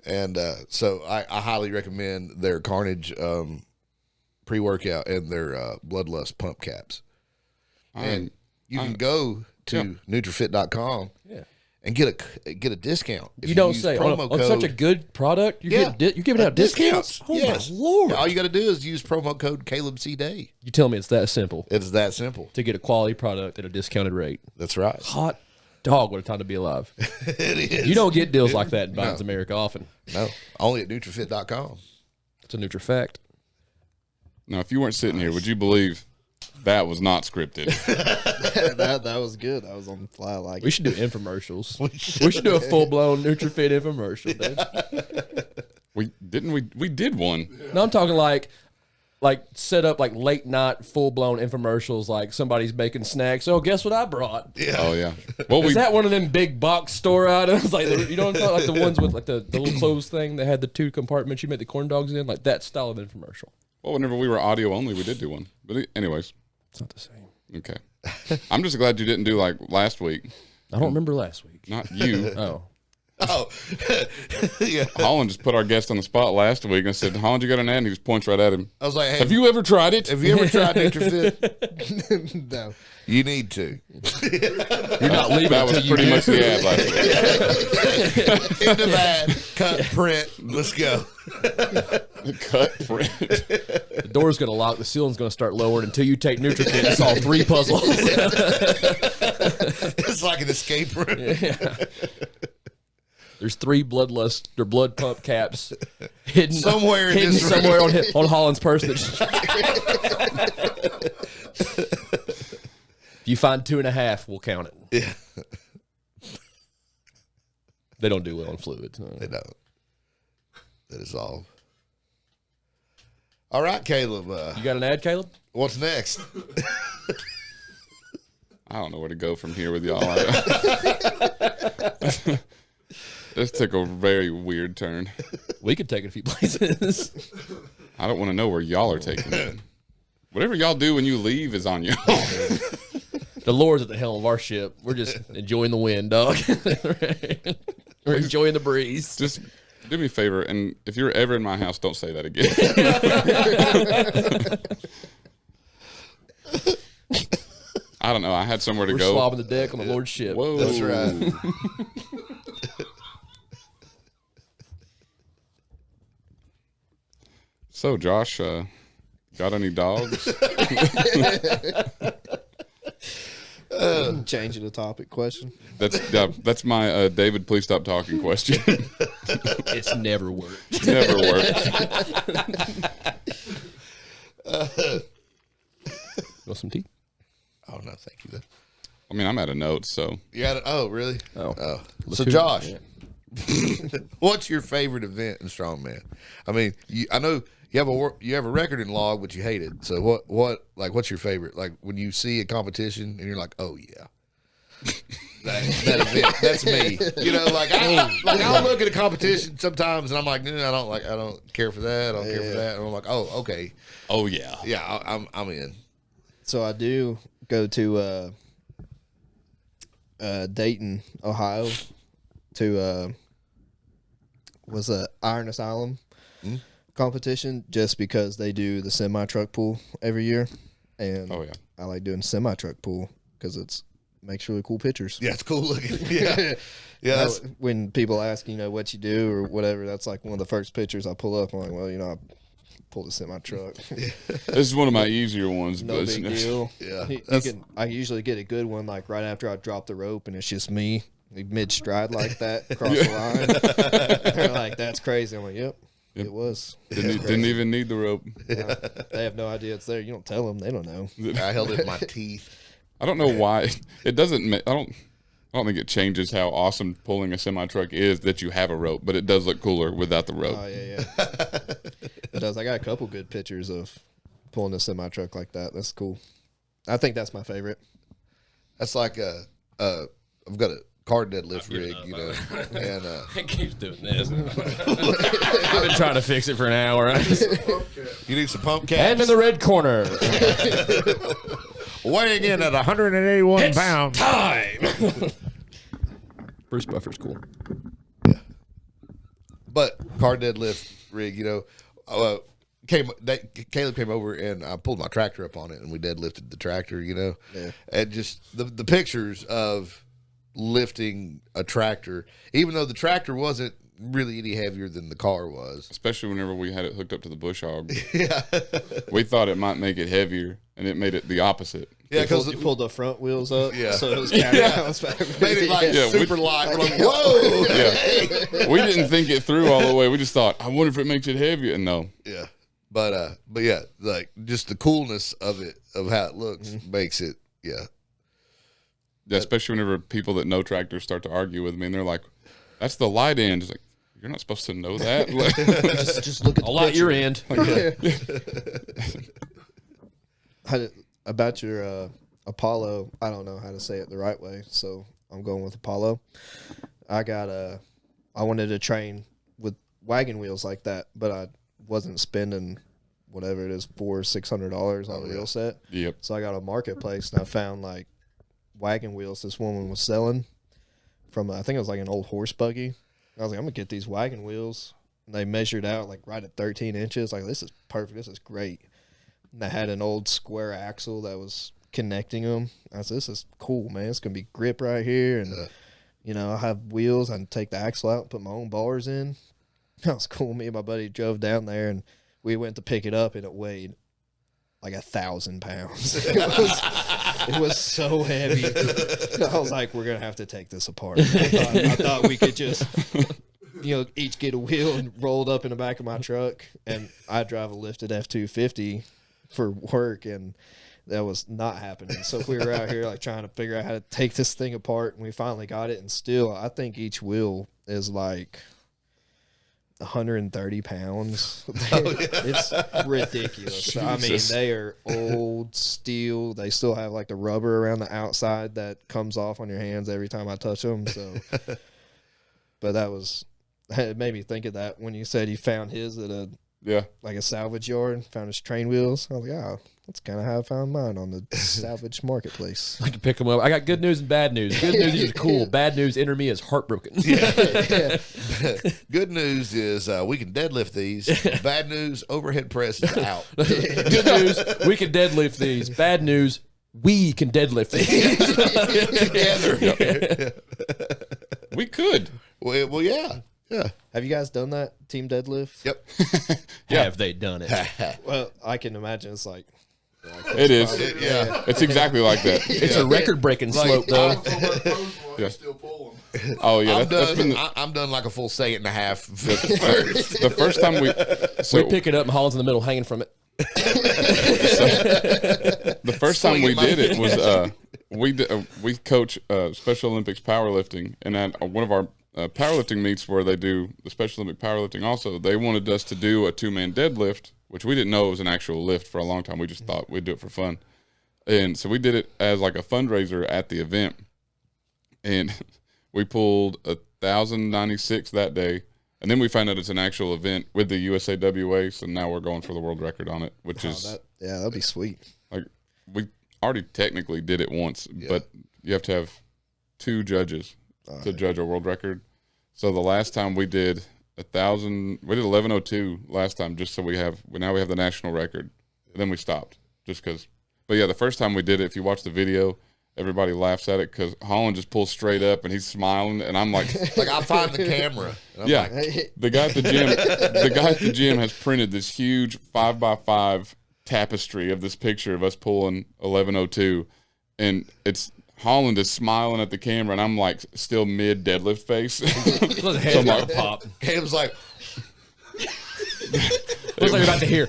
S3: and so I highly recommend their Carnage pre-workout and their bloodlust pump caps. And you can go to NutriFit.com and get a discount. If
S2: You don't
S3: use
S2: say
S3: promo
S2: on such a
S3: code-
S2: good product. You're
S3: Yeah.
S2: you're giving out discounts. Oh
S3: Yes.
S2: my lord!
S3: All you got to do is use promo code Caleb C Day.
S2: You tell me it's that simple
S3: It's that simple.
S2: to get a quality product at a discounted rate.
S3: That's right.
S2: Hot dog! What a time to be alive.
S3: It is.
S2: You don't get deals like that in Biden's America often.
S3: No, only at NutriFit.com.
S2: It's a NutriFact.
S1: Now, if you weren't sitting here, would you believe that was not scripted?
S4: that was good. I was on the fly like
S2: We should do infomercials. We should do a full blown NutriFit infomercial, dude.
S1: We did one.
S2: No, I'm talking like set up like late night full blown infomercials. Like somebody's making snacks. Oh, guess what I brought?
S1: Oh yeah. Well,
S2: Is that one of them big box store items? Like you know what I'm talking, like the ones with like the little clothes thing. They had the 2 compartments you made the corn dogs in. Like that style of infomercial.
S1: well, whenever we were audio only, we did do one. But anyways,
S2: It's not the same.
S1: okay. I'm just glad you didn't do like last week.
S2: I don't remember last week.
S1: Not you.
S2: Oh,
S3: Oh, yeah.
S1: Holland just put our guest on the spot last week and said, "Holland, you got an ad?" And he just points right at him.
S3: I was like, hey,
S1: Have you ever tried it?
S3: have you ever tried NutriFit?
S4: no.
S3: You need to.
S2: you're not leaving
S1: That
S2: until
S1: was
S2: you
S1: pretty
S2: do.
S1: much the ad last week.
S3: End of ad, cut, print. Let's go.
S1: Cut print.
S2: The door's gonna lock. The ceiling's gonna start lowering until you take NutriFit and solve 3 puzzles.
S3: It's like an escape room.
S2: There's 3 bloodlust or blood pump caps hidden
S3: Somewhere in
S2: hidden
S3: this room.
S2: somewhere on Holland's person. If you find 2.5, we'll count it.
S3: Yeah,
S2: They don't do well on fluids. No.
S3: they don't. That is all. All right, Caleb.
S2: You got an ad, Caleb?
S3: What's next?
S1: I don't know where to go from here with y'all. This took a very weird turn.
S2: We could take it a few places.
S1: I don't want to know where y'all are taking it. Whatever y'all do when you leave is on y'all.
S2: The Lord's at the helm of our ship. We're just enjoying the wind, dog. We're enjoying the breeze.
S1: Just do me a favor, and if you're ever in my house, don't say that again. I don't know. I had somewhere to
S2: We're
S1: go.
S2: swabbing the deck on the Lord's ship.
S1: Whoa.
S3: That's right.
S1: So, Josh, got any dogs?
S4: Changing the topic question.
S1: That's my David, please stop talking question.
S2: It's never worked.
S1: Never worked.
S2: Want some tea?
S3: Oh no, thank you.
S1: I mean, I'm out of notes, so
S3: You got it. Oh, really?
S2: Oh.
S3: So,
S2: Who-
S3: Josh,
S2: yeah.
S3: what's your favorite event in Strongman? I mean, I know you have a record in log, but you hate it. So what's your favorite? Like when you see a competition and you're like, oh yeah. that event. That's me. You know, like I'll look at a competition sometimes and I'm like, I don't care for that. I don't care for that. And I'm like, oh, okay.
S1: Oh yeah.
S3: Yeah, I'm in.
S4: So I do go to Dayton, Ohio, to was a Iron Asylum competition, just because they do the semi truck pool every year, and I like doing semi truck pool because it makes really cool pictures.
S3: Yeah, it's cool looking. Yeah, yeah.
S4: When people ask, what you do or whatever, that's like one of the first pictures I pull up. I'm like, well, I pulled a semi truck.
S1: This is one of my easier ones.
S4: No big deal.
S3: Yeah,
S4: I usually get a good one like right after I drop the rope and it's just me mid stride like that across the line. They're like, that's crazy. I'm like, yep. It was.
S1: Didn't even need the rope.
S4: They have no idea it's there. You don't tell them; they don't know.
S3: I held it with my teeth.
S1: I don't know why it doesn't. I don't think it changes how awesome pulling a semi truck is that you have a rope, but it does look cooler without the rope.
S4: Oh yeah. It does. I got a couple good pictures of pulling a semi truck like that. That's cool. I think that's my favorite.
S3: That's like I've got a car deadlift rig, and
S2: It keeps doing this. I've been trying to fix it for an hour.
S3: you need some pump caps.
S2: And in the red corner,
S3: weighing in at 181 pounds.
S2: time. Bruce Buffer's cool.
S3: But car deadlift rig, Caleb came over and I pulled my tractor up on it and we deadlifted the tractor,
S4: Yeah.
S3: And just the pictures of lifting a tractor, even though the tractor wasn't really any heavier than the car was.
S1: Especially whenever we had it hooked up to the bush hog.
S3: Yeah.
S1: We thought it might make it heavier, and it made it the opposite.
S3: Yeah, because
S4: You pulled the front wheels up,
S3: Yeah.
S4: so it was counterbalanced back.
S3: made it like
S1: Yeah,
S3: super light. We're like, whoa.
S1: Yeah, we didn't think it through all the way. We just thought, I wonder if it makes it heavier. And no,
S3: Yeah. But yeah, like just the coolness of it, of how it looks, makes it, yeah.
S1: especially whenever people that know tractors start to argue with me, and they're like, "That's the light end." It's like, you're not supposed to know that.
S4: just look at
S2: I'll light your end.
S4: About your Apollo, I don't know how to say it the right way, so I'm going with Apollo. I wanted to train with wagon wheels like that, but I wasn't spending whatever it is, $400-$600 on a wheel set.
S1: Yep.
S4: So I got a marketplace and I found like wagon wheels this woman was selling from I think it was like an old horse buggy. I was like, I'm gonna get these wagon wheels. And they measured out like right at 13 inches. Like, this is perfect. This is great. And they had an old square axle that was connecting them. I said, this is cool, man. It's gonna be grip right here, and I have wheels. I can take the axle out and put my own bars in. That was cool. Me and my buddy drove down there, and we went to pick it up, and it weighed like 1,000 pounds. It was so heavy. I was like, we're gonna have to take this apart. I thought we could just, each get a wheel and rolled up in the back of my truck, and I drive a lifted F-250 for work, and that was not happening. So we were out here like trying to figure out how to take this thing apart, and we finally got it. And still, I think each wheel is like 130 pounds. It's ridiculous.
S1: Jesus.
S4: I mean, they are old steel. They still have like the rubber around the outside that comes off on your hands every time I touch them. So, but it made me think of that when you said he found his at a salvage yard, found his train wheels. I was like, oh, that's kind of how I found mine, on the salvage marketplace.
S2: I can pick them up. I got good news and bad news. Good news is cool. Bad news, enter me is heartbroken.
S3: Good news is we can deadlift these. Bad news, overhead press is out.
S2: Good news, we can deadlift these. Bad news, we can deadlift these.
S3: Together.
S1: We could.
S3: Well, yeah. Yeah.
S4: Have you guys done that team deadlift?
S3: Yep.
S2: Have they done it?
S4: Well, I can imagine it's like
S1: It is.
S3: Yeah.
S1: It's exactly like that.
S2: It's a record-breaking slope, though.
S5: Still pulling.
S1: Oh yeah,
S3: I'm
S1: that's been
S3: done. I'm done like a full second and a half.
S1: the first time we. So
S2: We pick it up and Holland's in the middle hanging from it.
S1: the first time we did it was we coach Special Olympics powerlifting, and at one of our powerlifting meets where they do the Special Olympic powerlifting also, they wanted us to do a 2-man deadlift, which we didn't know was an actual lift for a long time. We just thought we'd do it for fun. And so we did it as like a fundraiser at the event. and we pulled 1,096 that day. And then we found out it's an actual event with the USAWA, so now we're going for the world record on it, which is
S4: that'd be sweet.
S1: like we already technically did it once, but you have to have 2 judges to judge a world record. So the last time we did 1,000, we did 11:02 last time, just so now we have the national record. And then we stopped just because. But yeah, the first time we did it, if you watch the video, everybody laughs at it because Holland just pulls straight up and he's smiling, and I'm like,
S3: I'll find the camera. And I'm like,
S1: the guy at the gym has printed this huge 5x5 tapestry of this picture of us pulling 11:02, and it's Holland is smiling at the camera, and I'm like still mid deadlift face.
S2: So I'm like, pop.
S3: Cam's like,
S2: Looks like you're about to hear.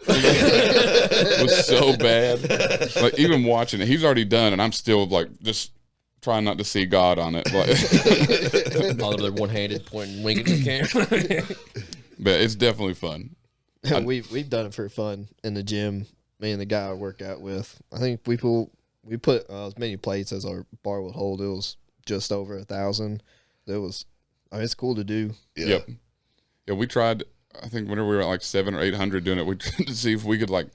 S1: It was so bad. Like even watching it, he's already done, and I'm still like just trying not to see God on it. Like,
S2: all over there, one-handed, pointing, winking at the camera.
S1: But it's definitely fun.
S4: We've done it for fun in the gym. Me and the guy I work out with. I think we put as many plates as our bar would hold. It was just over 1,000. It was. I mean, it's cool to do.
S3: yeah.
S1: Yep. Yeah, we tried. I think whenever we were at like 700 or 800 doing it, we tried to see if we could like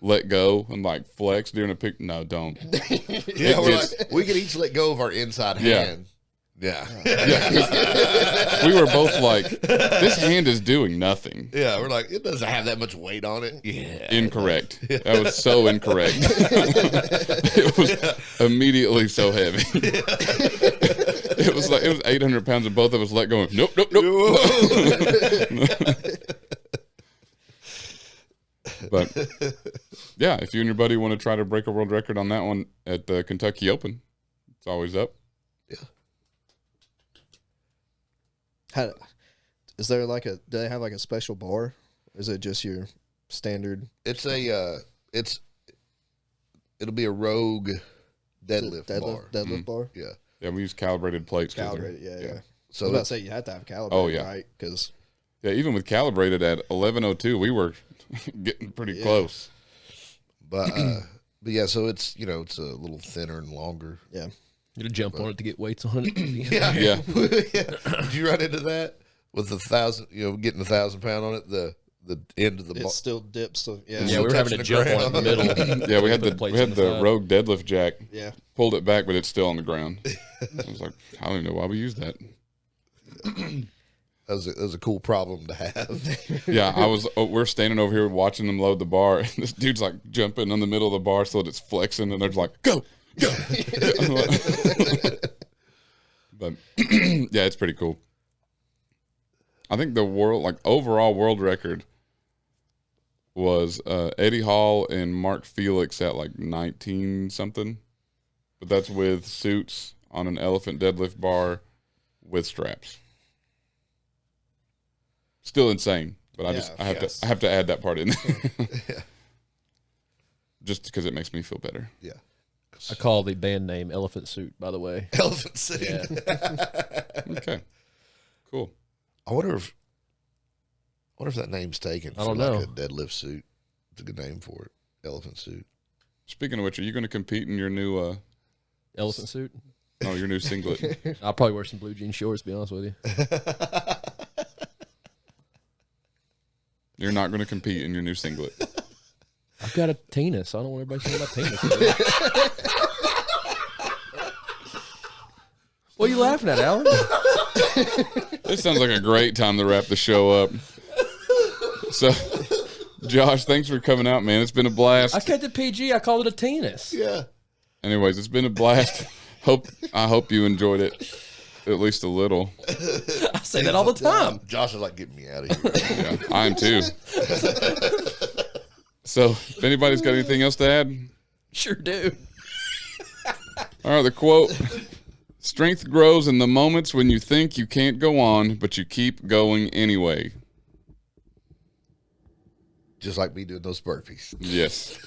S1: let go and like flex during a pick. No, don't.
S3: Yeah, we're like, we could each let go of our inside hand. Yeah.
S1: We were both like, this hand is doing nothing.
S3: Yeah, we're like, it doesn't have that much weight on it. Yeah.
S1: Incorrect. That was so incorrect. It was immediately so heavy. It was 800 pounds and both of us let go. And, nope. But yeah, if you and your buddy want to try to break a world record on that one at the Kentucky Open, it's always up.
S4: Is there do they have like a special bar? Or is it just your standard?
S3: It's it'll be a Rogue deadlift bar.
S4: Deadlift bar?
S3: Yeah.
S1: Yeah, we use calibrated plates.
S4: Calibrated, yeah.
S3: So
S4: I was about to say you have to have calibrated,
S1: Oh, yeah.
S4: right? Because
S1: Yeah, even with calibrated at 11:02, we were getting pretty close.
S3: but yeah, so it's it's a little thinner and longer.
S4: yeah.
S2: You to jump on it to get weights on it.
S1: Yeah.
S3: Did you run into that with 1,000? Getting 1,000 pound on it. The end of the
S4: It
S3: bar.
S4: still dips. So yeah.
S2: Yeah, we were having to jump on it in the middle.
S1: Yeah, we had
S2: Put plates
S1: we
S2: on
S1: had
S2: the
S1: the
S2: side.
S1: Rogue deadlift jack.
S4: Yeah.
S1: Pulled it back, but it's still on the ground. I was like, I don't even know why we used that.
S3: That was a cool problem to have.
S1: Yeah, we're standing over here watching them load the bar, and this dude's like jumping in the middle of the bar so that it's flexing, and they're just like, go. But yeah, it's pretty cool. I think the overall world record was Eddie Hall and Mark Felix at like 19 something, but that's with suits on an elephant deadlift bar with straps. Still insane, but I have to add that part in there. Just because it makes me feel better.
S3: Yeah.
S2: I call the band name Elephant Suit, by the way.
S3: Elephant suit.
S2: Yeah.
S1: Okay, cool.
S3: I wonder if that name's taken.
S2: I don't
S3: for
S2: know.
S3: Like a deadlift suit. It's a good name for it. Elephant suit.
S1: Speaking of which, are you going to compete in your new
S2: Elephant Suit?
S1: your new singlet?
S2: I'll probably wear some blue jean shorts, to be honest with you.
S1: You're not going to compete in your new singlet.
S2: I've got a penis. I don't want everybody seeing my penis. What are you laughing at, Alan?
S1: This sounds like a great time to wrap the show up. So, Josh, thanks for coming out, man. It's been a blast.
S2: I kept it PG. I called it a penis.
S3: Yeah.
S1: Anyways, it's been a blast. I hope you enjoyed it at least a little.
S2: I say that all the time.
S3: Josh is like, get me out of here.
S1: Yeah, I am too. So, if anybody's got anything else to add,
S2: Sure do.
S1: all right. The quote: "Strength grows in the moments when you think you can't go on, but you keep going anyway."
S3: Just like me doing those burpees.
S1: Yes.